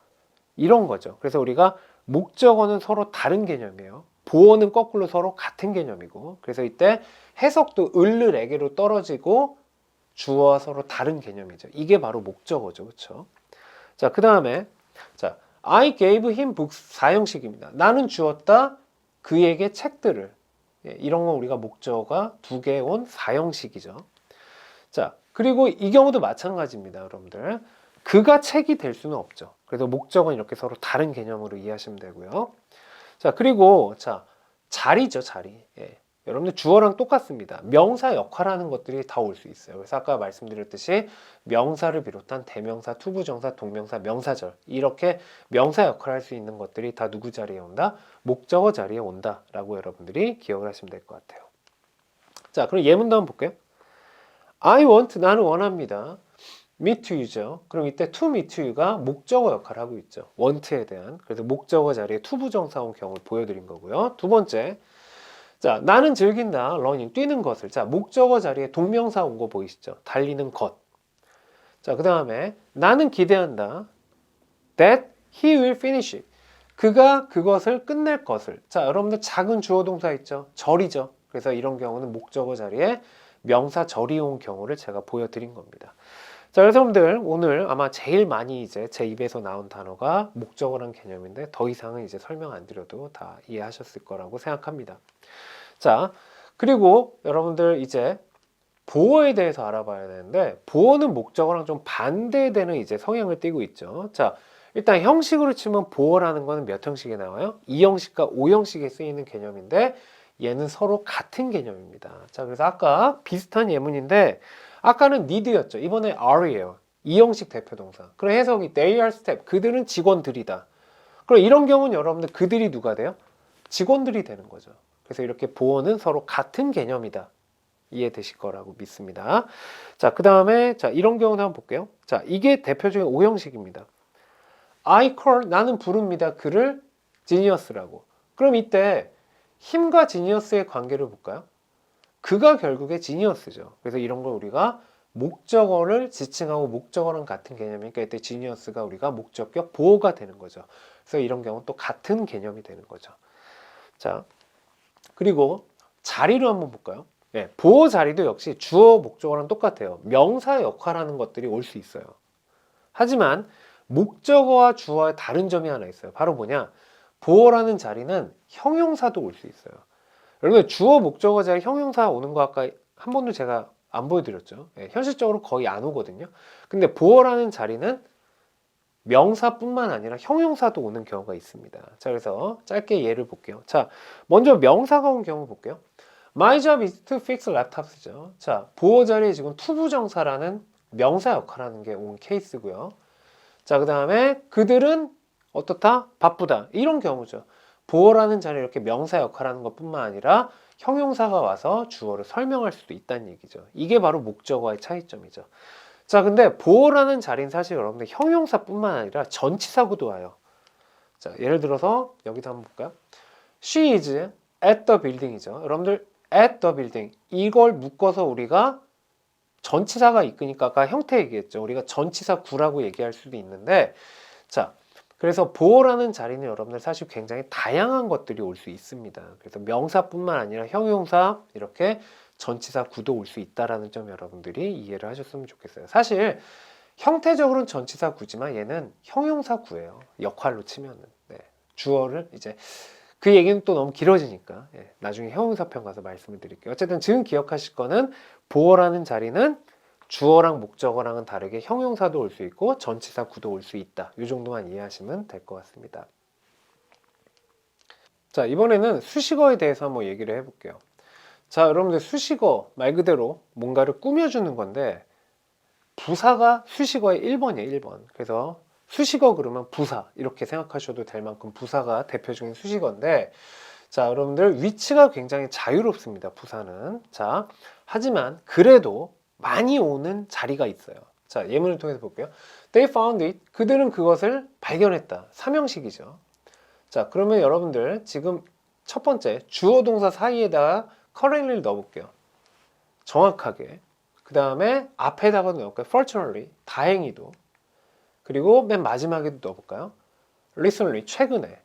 이런 거죠. 그래서 우리가 목적어는 서로 다른 개념이에요. 보어는 거꾸로 서로 같은 개념이고, 그래서 이때 해석도 을르에게로 떨어지고 주어와 서로 다른 개념이죠. 이게 바로 목적어죠. 그렇죠? 자, 그 다음에 자, I gave him books 4형식입니다. 나는 주었다 그에게 책들을. 이런 건 우리가 목적어가 두 개 온 4형식이죠. 자, 그리고 이 경우도 마찬가지입니다, 여러분들. 그가 책이 될 수는 없죠. 그래서 목적은 이렇게 서로 다른 개념으로 이해하시면 되고요. 자, 그리고 자, 자리죠, 자리. 예. 여러분들 주어랑 똑같습니다. 명사 역할하는 것들이 다 올 수 있어요. 그래서 아까 말씀드렸듯이 명사를 비롯한 대명사, 투부정사, 동명사, 명사절 이렇게 명사 역할을 할 수 있는 것들이 다 누구 자리에 온다? 목적어 자리에 온다라고 여러분들이 기억을 하시면 될 것 같아요. 자, 그럼 예문도 한번 볼게요. I want, 나는 원합니다. meet you죠. 그럼 이때 to meet you가 목적어 역할을 하고 있죠. want에 대한. 그래서 목적어 자리에 투부정사 온 경우를 보여드린 거고요. 두 번째, 자, 나는 즐긴다. running, 뛰는 것을. 자, 목적어 자리에 동명사 온 거 보이시죠? 달리는 것. 자, 그 다음에 나는 기대한다. that he will finish it. 그가 그것을 끝낼 것을. 자, 여러분들 작은 주어 동사 있죠? 절이죠. 그래서 이런 경우는 목적어 자리에 명사 절이 온 경우를 제가 보여드린 겁니다. 자, 그래서 여러분들 오늘 아마 제일 많이 이제 제 입에서 나온 단어가 목적어란 개념인데 더 이상은 이제 설명 안 드려도 다 이해하셨을 거라고 생각합니다. 자, 그리고 여러분들 이제 보어에 대해서 알아봐야 되는데 보어는 목적어랑 좀 반대되는 이제 성향을 띠고 있죠. 자, 일단 형식으로 치면 보어라는 거는 몇 형식에 나와요? 2형식과 5형식에 쓰이는 개념인데 얘는 서로 같은 개념입니다. 자, 그래서 아까 비슷한 예문인데 아까는 need였죠. 이번에 are예요. 2형식 대표동사. 그럼 해석이 they are staff. 그들은 직원들이다. 그럼 이런 경우는 여러분들 그들이 누가 돼요? 직원들이 되는 거죠. 그래서 이렇게 보어는 서로 같은 개념이다. 이해되실 거라고 믿습니다. 자, 그 다음에 자 이런 경우도 한번 볼게요. 자, 이게 대표적인 5형식입니다. I call, 나는 부릅니다. 그를 genius라고. 그럼 이때 힘과 지니어스의 관계를 볼까요? 그가 결국에 지니어스죠. 그래서 이런 걸 우리가 목적어를 지칭하고 목적어랑 같은 개념이니까 이때 지니어스가 우리가 목적격 보어가 되는 거죠. 그래서 이런 경우는 또 같은 개념이 되는 거죠. 자, 그리고 자리로 한번 볼까요? 네, 보어 자리도 역시 주어 목적어랑 똑같아요. 명사 역할하는 것들이 올 수 있어요. 하지만 목적어와 주어의 다른 점이 하나 있어요. 바로 뭐냐? 보어라는 자리는 형용사도 올 수 있어요. 여러분 주어 목적어 자리 형용사 오는 거 아까 한 번도 제가 안 보여드렸죠. 네, 현실적으로 거의 안 오거든요. 근데 보어라는 자리는 명사뿐만 아니라 형용사도 오는 경우가 있습니다. 자, 그래서 짧게 예를 볼게요. 자, 먼저 명사가 온 경우 볼게요. My job is to fix laptops죠. 자, 보어 자리에 지금 투부정사라는 명사 역할하는 게 온 케이스고요. 자, 그 다음에 그들은 어떻다? 바쁘다. 이런 경우죠. 보어라는 자리에 이렇게 명사 역할하는 것뿐만 아니라 형용사가 와서 주어를 설명할 수도 있다는 얘기죠. 이게 바로 목적어와의 차이점이죠. 자, 근데 보어라는 자리는 사실 여러분들 형용사뿐만 아니라 전치사구도 와요. 자, 예를 들어서 여기도 한번 볼까요? She is at the building이죠. 여러분들 at the building 이걸 묶어서 우리가 전치사가 이끄니까 아까 형태 얘기했죠. 우리가 전치사 구라고 얘기할 수도 있는데 자, 그래서 보어라는 자리는 여러분들 사실 굉장히 다양한 것들이 올 수 있습니다. 그래서 명사뿐만 아니라 형용사 이렇게 전치사 구도 올 수 있다라는 점 여러분들이 이해를 하셨으면 좋겠어요. 사실 형태적으로는 전치사 구지만 얘는 형용사 구예요. 역할로 치면은 네. 주어를 이제 그 얘기는 또 너무 길어지니까 나중에 형용사편 가서 말씀을 드릴게요. 어쨌든 지금 기억하실 거는 보어라는 자리는 주어랑 목적어랑은 다르게 형용사도 올 수 있고 전치사 구도 올 수 있다. 이 정도만 이해하시면 될 것 같습니다. 자, 이번에는 수식어에 대해서 한번 얘기를 해볼게요. 자, 여러분들 수식어 말 그대로 뭔가를 꾸며주는 건데 부사가 수식어의 1번이에요. 1번. 그래서 수식어 그러면 부사 이렇게 생각하셔도 될 만큼 부사가 대표적인 수식어인데 자, 여러분들 위치가 굉장히 자유롭습니다. 부사는. 자, 하지만 그래도 많이 오는 자리가 있어요. 자, 예문을 통해서 볼게요. They found it. 그들은 그것을 발견했다. 삼형식이죠. 자, 그러면 여러분들 지금 첫 번째 주어 동사 사이에다가 currently를 넣어볼게요. 정확하게. 그 다음에 앞에다가 넣을까요? Fortunately, 다행히도. 그리고 맨 마지막에도 넣어볼까요? Recently, 최근에.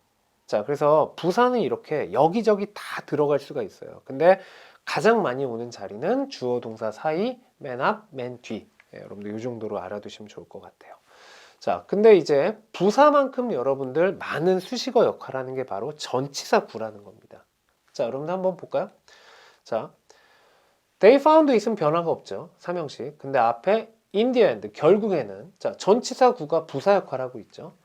자, 그래서 부사는 이렇게 여기저기 다 들어갈 수가 있어요. 근데 가장 많이 오는 자리는 주어 동사 사이, 맨 앞, 맨 뒤. 예, 여러분들 이 정도로 알아두시면 좋을 것 같아요. 자, 근데 이제 부사만큼 여러분들 많은 수식어 역할을 하는 게 바로 전치사 구라는 겁니다. 자, 여러분들 한번 볼까요? 자, they found it은 변화가 없죠. 삼형식. 근데 앞에 in the end, 결국에는 자, 전치사 구가 부사 역할을 하고 있죠.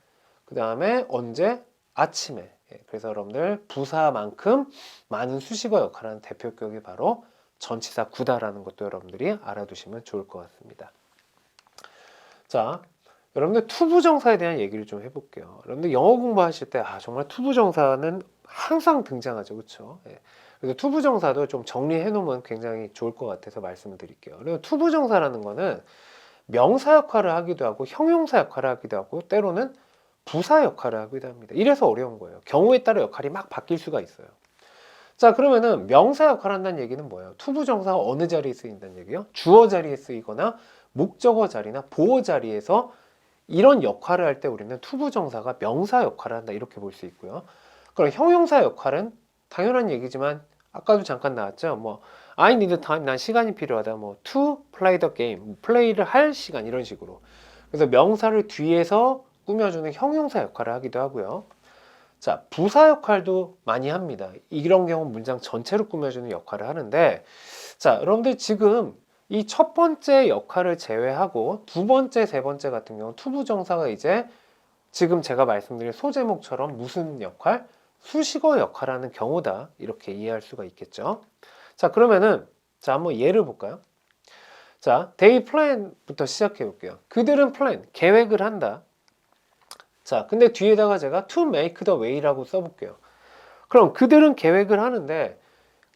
그 다음에 언제? 아침에. 예, 그래서 여러분들 부사만큼 많은 수식어 역할을 하는 대표격이 바로 전치사 구다라는 것도 여러분들이 알아두시면 좋을 것 같습니다. 자, 여러분들 투부정사에 대한 얘기를 좀 해볼게요. 여러분들 영어 공부하실 때 정말 투부정사는 항상 등장하죠. 그렇죠? 예. 그래서 투부정사도 좀 정리해 놓으면 굉장히 좋을 것 같아서 말씀을 드릴게요. 그리고 투부정사라는 거는 명사 역할을 하기도 하고 형용사 역할을 하기도 하고 때로는 부사 역할을 하기도 합니다. 이래서 어려운 거예요. 경우에 따라 역할이 막 바뀔 수가 있어요. 자, 그러면은 명사 역할을 한다는 얘기는 뭐예요? 투부정사가 어느 자리에 쓰인다는 얘기요? 주어 자리에 쓰이거나 목적어 자리나 보어 자리에서 이런 역할을 할 때 우리는 투부정사가 명사 역할을 한다 이렇게 볼 수 있고요. 그럼 형용사 역할은 당연한 얘기지만 아까도 잠깐 나왔죠. 뭐 I need time, 난 시간이 필요하다. 뭐 to play the game, 플레이를 할 시간 이런 식으로. 그래서 명사를 뒤에서 꾸며주는 형용사 역할을 하기도 하고요. 자, 부사 역할도 많이 합니다. 이런 경우 문장 전체를 꾸며주는 역할을 하는데 자, 여러분들 지금 이 첫 번째 역할을 제외하고 두 번째, 세 번째 같은 경우 투부정사가 이제 지금 제가 말씀드린 소제목처럼 무슨 역할? 수식어 역할을 하는 경우다. 이렇게 이해할 수가 있겠죠. 자, 그러면은 자, 한번 예를 볼까요? 자, they plan부터 시작해 볼게요. 그들은 plan, 계획을 한다. 자, 근데 뒤에다가 제가 to make the way라고 써볼게요. 그럼 그들은 계획을 하는데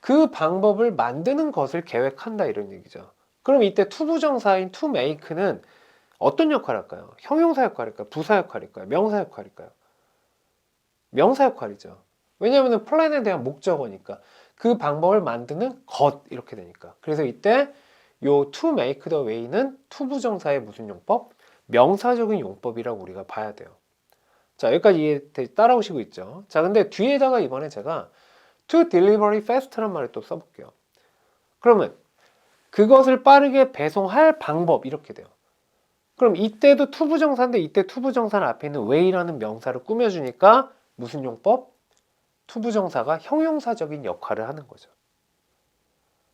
그 방법을 만드는 것을 계획한다 이런 얘기죠. 그럼 이때 투부정사인 to make는 어떤 역할을 할까요? 형용사 역할일까요? 부사 역할일까요? 명사 역할일까요? 명사 역할이죠. 왜냐하면 플랜에 대한 목적어니까 그 방법을 만드는 것 이렇게 되니까. 그래서 이때 요 to make the way는 투부정사의 무슨 용법? 명사적인 용법이라고 우리가 봐야 돼요. 자, 여기까지 이해 따라오시고 있죠. 자, 근데 뒤에다가 이번에 제가 to deliver fast란 말을 또 써볼게요. 그러면 그것을 빠르게 배송할 방법 이렇게 돼요. 그럼 이때도 투부정사인데 이때 투부정사는 앞에 있는 way라는 명사를 꾸며주니까 무슨 용법? 투부정사가 형용사적인 역할을 하는 거죠.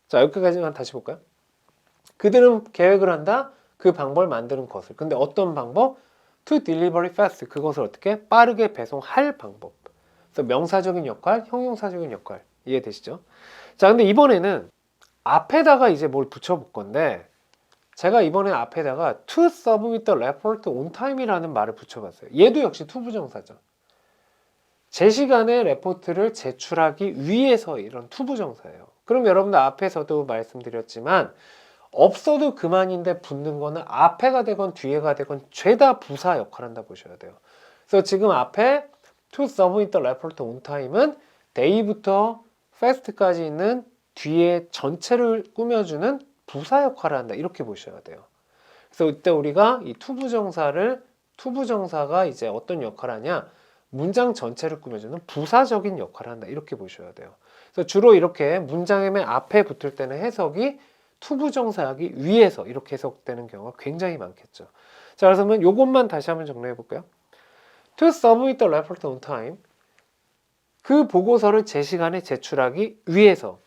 자, 여기까지만 다시 볼까요? 그들은 계획을 한다. 그 방법을 만드는 것을. 근데 어떤 방법? To deliver fast. 그것을 어떻게? 빠르게 배송할 방법. 그래서 명사적인 역할, 형용사적인 역할. 이해되시죠? 자, 근데 이번에는 앞에다가 이제 뭘 붙여볼 건데 제가 이번에 앞에다가 to submit the report on time이라는 말을 붙여봤어요. 얘도 역시 투부정사죠. 제 시간에 레포트를 제출하기 위해서 이런 투부정사예요. 그럼 여러분들 앞에서도 말씀드렸지만 없어도 그만인데 붙는 거는 앞에가 되건 뒤에가 되건 죄다 부사 역할을 한다 보셔야 돼요. 그래서 지금 앞에 to submit the report on time은 day부터 fast까지 있는 뒤에 전체를 꾸며주는 부사 역할을 한다 이렇게 보셔야 돼요. 그래서 이때 우리가 이 투부정사가 이제 어떤 역할을 하냐 문장 전체를 꾸며주는 부사적인 역할을 한다 이렇게 보셔야 돼요. 그래서 주로 이렇게 문장의 맨 앞에 붙을 때는 해석이 투부정사하기 위해서 이렇게 해석되는 경우가 굉장히 많겠죠. 자, 그래서 요것만 다시 한번 정리해 볼까요? To submit the report on time. 그 보고서를 제 시간에 제출하기 위해서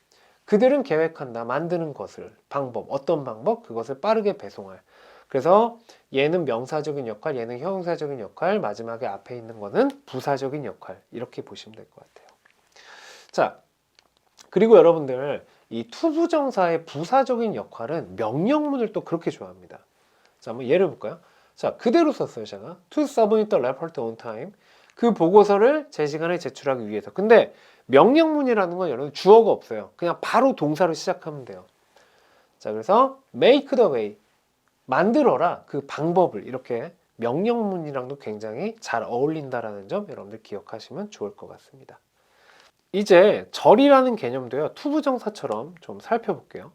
그들은 계획한다. 만드는 것을. 방법. 어떤 방법? 그것을 빠르게 배송할. 그래서 얘는 명사적인 역할, 얘는 형용사적인 역할, 마지막에 앞에 있는 거는 부사적인 역할. 이렇게 보시면 될 것 같아요. 자, 그리고 여러분들 이 투부정사의 부사적인 역할은 명령문을 또 그렇게 좋아합니다. 자, 한번 예를 볼까요? 자, 그대로 썼어요, 제가. To submit the report on time. 그 보고서를 제 시간에 제출하기 위해서. 근데 명령문이라는 건 여러분 주어가 없어요. 그냥 바로 동사로 시작하면 돼요. 자, 그래서 make the way. 만들어라. 그 방법을. 이렇게 명령문이랑도 굉장히 잘 어울린다라는 점 여러분들 기억하시면 좋을 것 같습니다. 이제 절이라는 개념도요, 투부정사처럼 좀 살펴볼게요.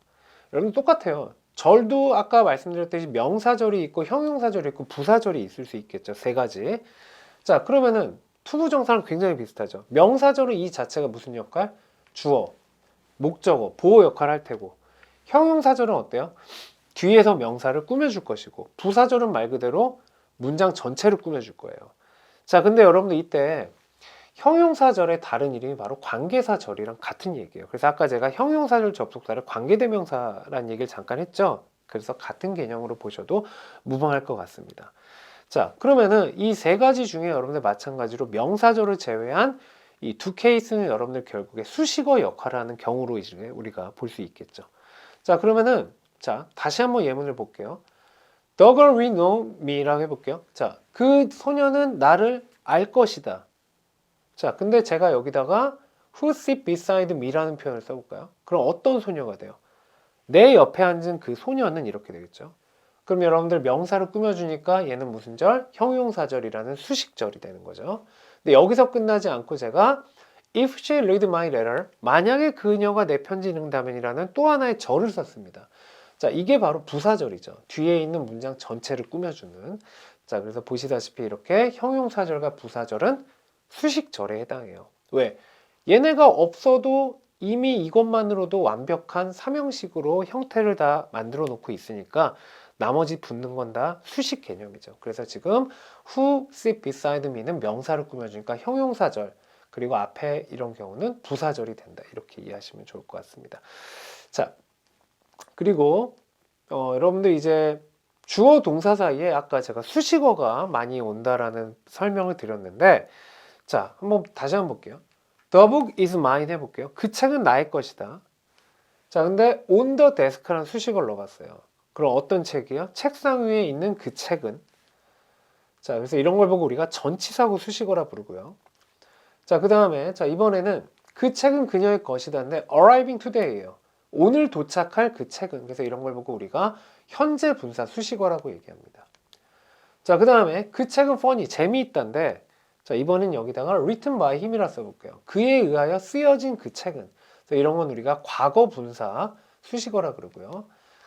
여러분 똑같아요. 절도 아까 말씀드렸듯이 명사절이 있고 형용사절이 있고 부사절이 있을 수 있겠죠. 세 가지. 자, 그러면은 투부정사랑 굉장히 비슷하죠. 명사절은 이 자체가 무슨 역할? 주어, 목적어, 보호 역할을 할 테고, 형용사절은 어때요? 뒤에서 명사를 꾸며줄 것이고, 부사절은 말 그대로 문장 전체를 꾸며줄 거예요. 자, 근데 여러분들 이때 형용사절의 다른 이름이 바로 관계사절이랑 같은 얘기예요. 그래서 아까 제가 형용사절 접속사를 관계대명사라는 얘기를 잠깐 했죠. 그래서 같은 개념으로 보셔도 무방할 것 같습니다. 자, 그러면은 이 세 가지 중에 여러분들 마찬가지로 명사절을 제외한 이 두 케이스는 여러분들 결국에 수식어 역할을 하는 경우로 이제 우리가 볼 수 있겠죠. 자, 그러면은 자, 다시 한번 예문을 볼게요. The girl will know me라고 해볼게요. 자, 그 소녀는 나를 알 것이다. 자, 근데 제가 여기다가 who sit beside me라는 표현을 써볼까요? 그럼 어떤 소녀가 돼요? 내 옆에 앉은 그 소녀는 이렇게 되겠죠. 그럼 여러분들 명사를 꾸며주니까 얘는 무슨 절? 형용사절이라는 수식절이 되는 거죠. 근데 여기서 끝나지 않고 제가 if she read my letter, 만약에 그녀가 내 편지 읽는다면이라는 또 하나의 절을 썼습니다. 자, 이게 바로 부사절이죠. 뒤에 있는 문장 전체를 꾸며주는. 자, 그래서 보시다시피 이렇게 형용사절과 부사절은 수식절에 해당해요. 왜? 얘네가 없어도 이미 이것만으로도 완벽한 삼형식으로 형태를 다 만들어 놓고 있으니까 나머지 붙는 건 다 수식 개념이죠. 그래서 지금 who sit beside me는 명사를 꾸며주니까 형용사절, 그리고 앞에 이런 경우는 부사절이 된다. 이렇게 이해하시면 좋을 것 같습니다. 자, 그리고 여러분들 이제 주어 동사 사이에 아까 제가 수식어가 많이 온다라는 설명을 드렸는데, 자, 다시 한번 볼게요. The book is mine 해볼게요. 그 책은 나의 것이다. 자, 근데 on the desk라는 수식어를 넣어봤어요. 그럼 어떤 책이요? 책상 위에 있는 그 책은. 자, 그래서 이런 걸 보고 우리가 전치사고 수식어라 부르고요. 자, 그 다음에 자, 이번에는 그 책은 그녀의 것이다인데 arriving today예요. 오늘 도착할 그 책은. 그래서 이런 걸 보고 우리가 현재 분사 수식어라고 얘기합니다. 자, 그 다음에 그 책은 funny, 재미있다인데, 자, 이번엔 여기다가 written by him이라 써볼게요. 그에 의하여 쓰여진 그 책은. 그래서 이런 건 우리가 과거 분사 수식어라 그러고요.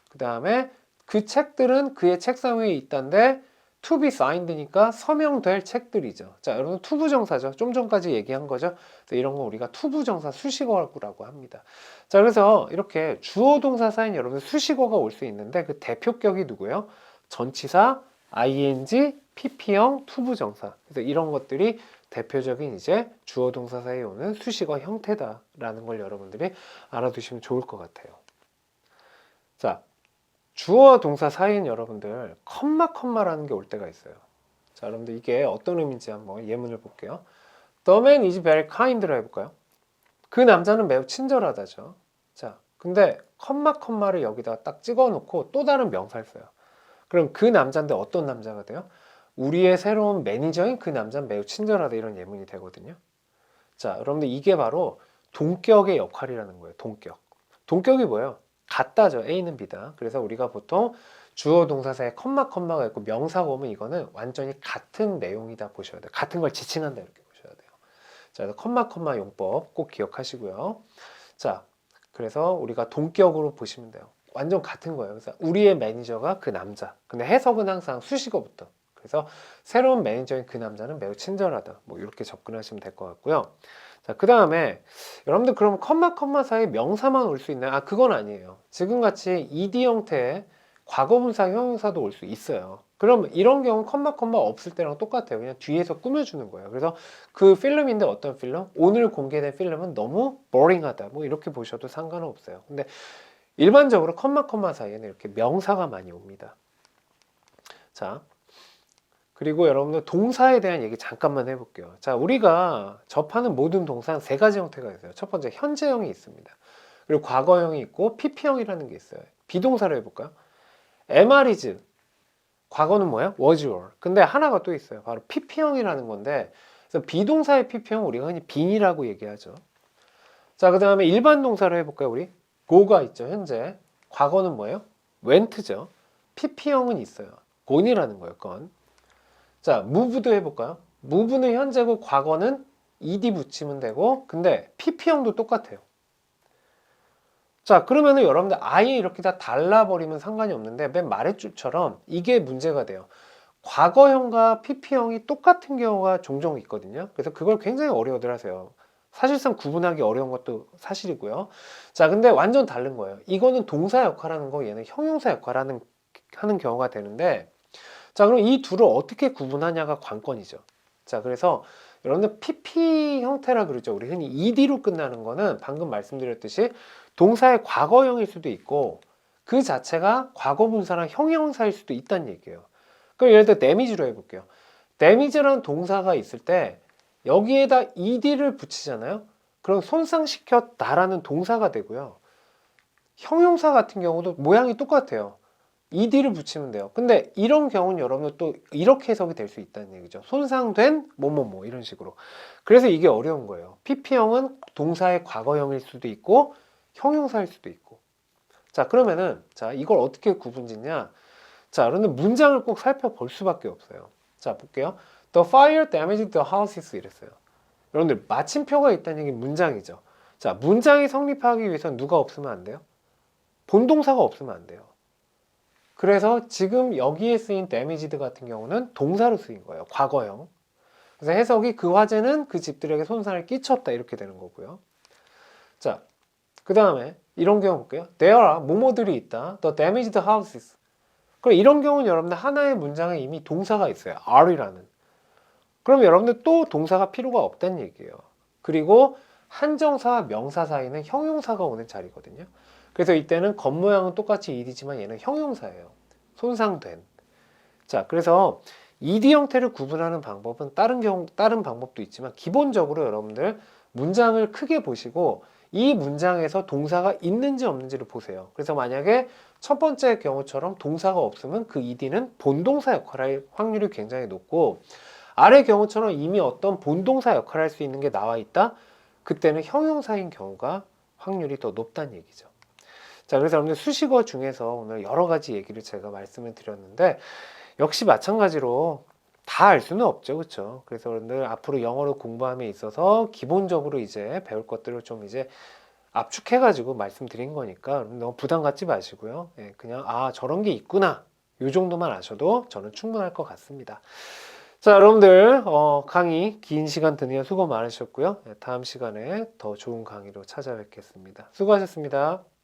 그 다음에 그 책들은 그의 책상 위에 있다인데 to be signed니까 서명될 책들이죠. 자, 여러분 투부정사죠. 좀 전까지 얘기한 거죠. 그래서 이런 거 우리가 투부정사 수식어라고 합니다. 자, 그래서 이렇게 주어 동사 사이는 여러분 수식어가 올 수 있는데 그 대표격이 누구예요? 전치사, ing, pp형, 투부정사. 그래서 이런 것들이 대표적인 이제 주어 동사 사이에 오는 수식어 형태다라는 걸 여러분들이 알아두시면 좋을 것 같아요. 자, 주어와 동사 사이엔 여러분들 컴마라는 게 올 때가 있어요. 자, 여러분들 이게 어떤 의미인지 한번 예문을 볼게요. The man is very kind로 해볼까요? 그 남자는 매우 친절하다죠. 자, 근데 컴마를 여기다가 딱 찍어놓고 또 다른 명사를 써요. 그럼 그 남자인데 어떤 남자가 돼요? 우리의 새로운 매니저인 그 남자는 매우 친절하다, 이런 예문이 되거든요. 자, 여러분들 이게 바로 동격의 역할이라는 거예요. 동격이 뭐예요? 같다죠. A는 B다. 그래서 우리가 보통 주어 동사 사이에 컴마가 있고 명사가 오면 이거는 완전히 같은 내용이다 보셔야 돼요. 같은 걸 지칭한다 이렇게 보셔야 돼요. 자, 컴마 용법 꼭 기억하시고요. 자, 그래서 우리가 동격으로 보시면 돼요. 완전 같은 거예요. 그래서 우리의 매니저가 그 남자. 근데 해석은 항상 수식어부터. 그래서 새로운 매니저인 그 남자는 매우 친절하다. 뭐 이렇게 접근하시면 될 것 같고요. 자, 그 다음에 여러분들 그럼 컴마 사이에 명사만 올 수 있나요? 아, 그건 아니에요. 지금같이 ed 형태의 과거분사 형용사도 올 수 있어요. 그럼 이런 경우는 컴마 없을 때랑 똑같아요. 그냥 뒤에서 꾸며주는 거예요. 그래서 그 필름인데 어떤 필름? 오늘 공개된 필름은 너무 boring하다. 뭐 이렇게 보셔도 상관은 없어요. 근데 일반적으로 컴마 사이에는 이렇게 명사가 많이 옵니다. 자, 그리고 여러분들 동사에 대한 얘기 잠깐만 해볼게요. 자, 우리가 접하는 모든 동사는 세 가지 형태가 있어요. 첫 번째, 현재형이 있습니다. 그리고 과거형이 있고 PP형이라는 게 있어요. 비동사로 해볼까요? am, is. 과거는 뭐예요? was, were. 근데 하나가 또 있어요. 바로 PP형이라는 건데, 그래서 비동사의 PP형 우리가 흔히 being이라고 얘기하죠. 자, 그 다음에 일반 동사로 해볼까요? 우리 go가 있죠. 현재. 과거는 뭐예요? went죠. PP형은 있어요. gone이라는 거예요. 건. 자, move도 해볼까요? move는 현재고 과거는 ed 붙이면 되고, 근데 PP형도 똑같아요. 자, 그러면은 여러분들 아예 이렇게 다 달라버리면 상관이 없는데 맨 말했줄처럼 이게 문제가 돼요. 과거형과 PP형이 똑같은 경우가 종종 있거든요. 그래서 그걸 굉장히 어려워들 하세요. 사실상 구분하기 어려운 것도 사실이고요. 자, 근데 완전 다른 거예요. 이거는 동사 역할하는 거, 얘는 형용사 역할하는 하는 경우가 되는데, 자, 그럼 이 둘을 어떻게 구분하냐가 관건이죠. 자, 그래서 여러분들 PP 형태라 그러죠. 우리 흔히 ED로 끝나는 거는 방금 말씀드렸듯이 동사의 과거형일 수도 있고 그 자체가 과거분사랑 형용사일 수도 있다는 얘기예요. 그럼 예를 들어 damage로 해볼게요. damage라는 동사가 있을 때 여기에다 ed를 붙이잖아요. 그럼 손상시켰다라는 동사가 되고요. 형용사 같은 경우도 모양이 똑같아요. ed를 붙이면 돼요. 근데 이런 경우는 여러분들 또 이렇게 해석이 될 수 있다는 얘기죠. 손상된 뭐뭐뭐 이런 식으로. 그래서 이게 어려운 거예요. PP형은 동사의 과거형일 수도 있고 형용사일 수도 있고. 자, 그러면은 자, 이걸 어떻게 구분짓냐? 자, 여러분들 문장을 꼭 살펴볼 수밖에 없어요. 자, 볼게요. The fire damaged the houses 이랬어요. 여러분들 마침표가 있다는 얘기 문장이죠. 자, 문장이 성립하기 위해서는 누가 없으면 안 돼요? 본동사가 없으면 안 돼요. 그래서 지금 여기에 쓰인 damaged 같은 경우는 동사로 쓰인 거예요. 과거형. 그래서 해석이 그 화재는 그 집들에게 손상을 끼쳤다 이렇게 되는 거고요. 자, 그 다음에 이런 경우 볼게요. There are 뭐뭐들이 있다. The damaged houses. 그럼 이런 경우는 여러분들 하나의 문장에 이미 동사가 있어요. are이라는. 그럼 여러분들 또 동사가 필요가 없다는 얘기예요. 그리고 한정사와 명사 사이는 형용사가 오는 자리거든요. 그래서 이때는 겉모양은 똑같이 ed지만 얘는 형용사예요. 손상된. 자, 그래서 ed 형태를 구분하는 방법은 다른 방법도 있지만 기본적으로 여러분들 문장을 크게 보시고 이 문장에서 동사가 있는지 없는지를 보세요. 그래서 만약에 첫 번째 경우처럼 동사가 없으면 그 ed는 본동사 역할을 할 확률이 굉장히 높고 아래 경우처럼 이미 어떤 본동사 역할을 할 수 있는 게 나와 있다? 그때는 형용사인 경우가 확률이 더 높다는 얘기죠. 자, 그래서 여러분들 수식어 중에서 오늘 여러 가지 얘기를 제가 말씀을 드렸는데 역시 마찬가지로 다 알 수는 없죠. 그렇죠? 그래서 여러분들 앞으로 영어를 공부함에 있어서 기본적으로 이제 배울 것들을 좀 이제 압축해가지고 말씀드린 거니까 너무 부담 갖지 마시고요. 예, 그냥 아 저런 게 있구나 요 정도만 아셔도 저는 충분할 것 같습니다. 자, 여러분들 강의 긴 시간 드네요. 수고 많으셨고요. 예, 다음 시간에 더 좋은 강의로 찾아뵙겠습니다. 수고하셨습니다.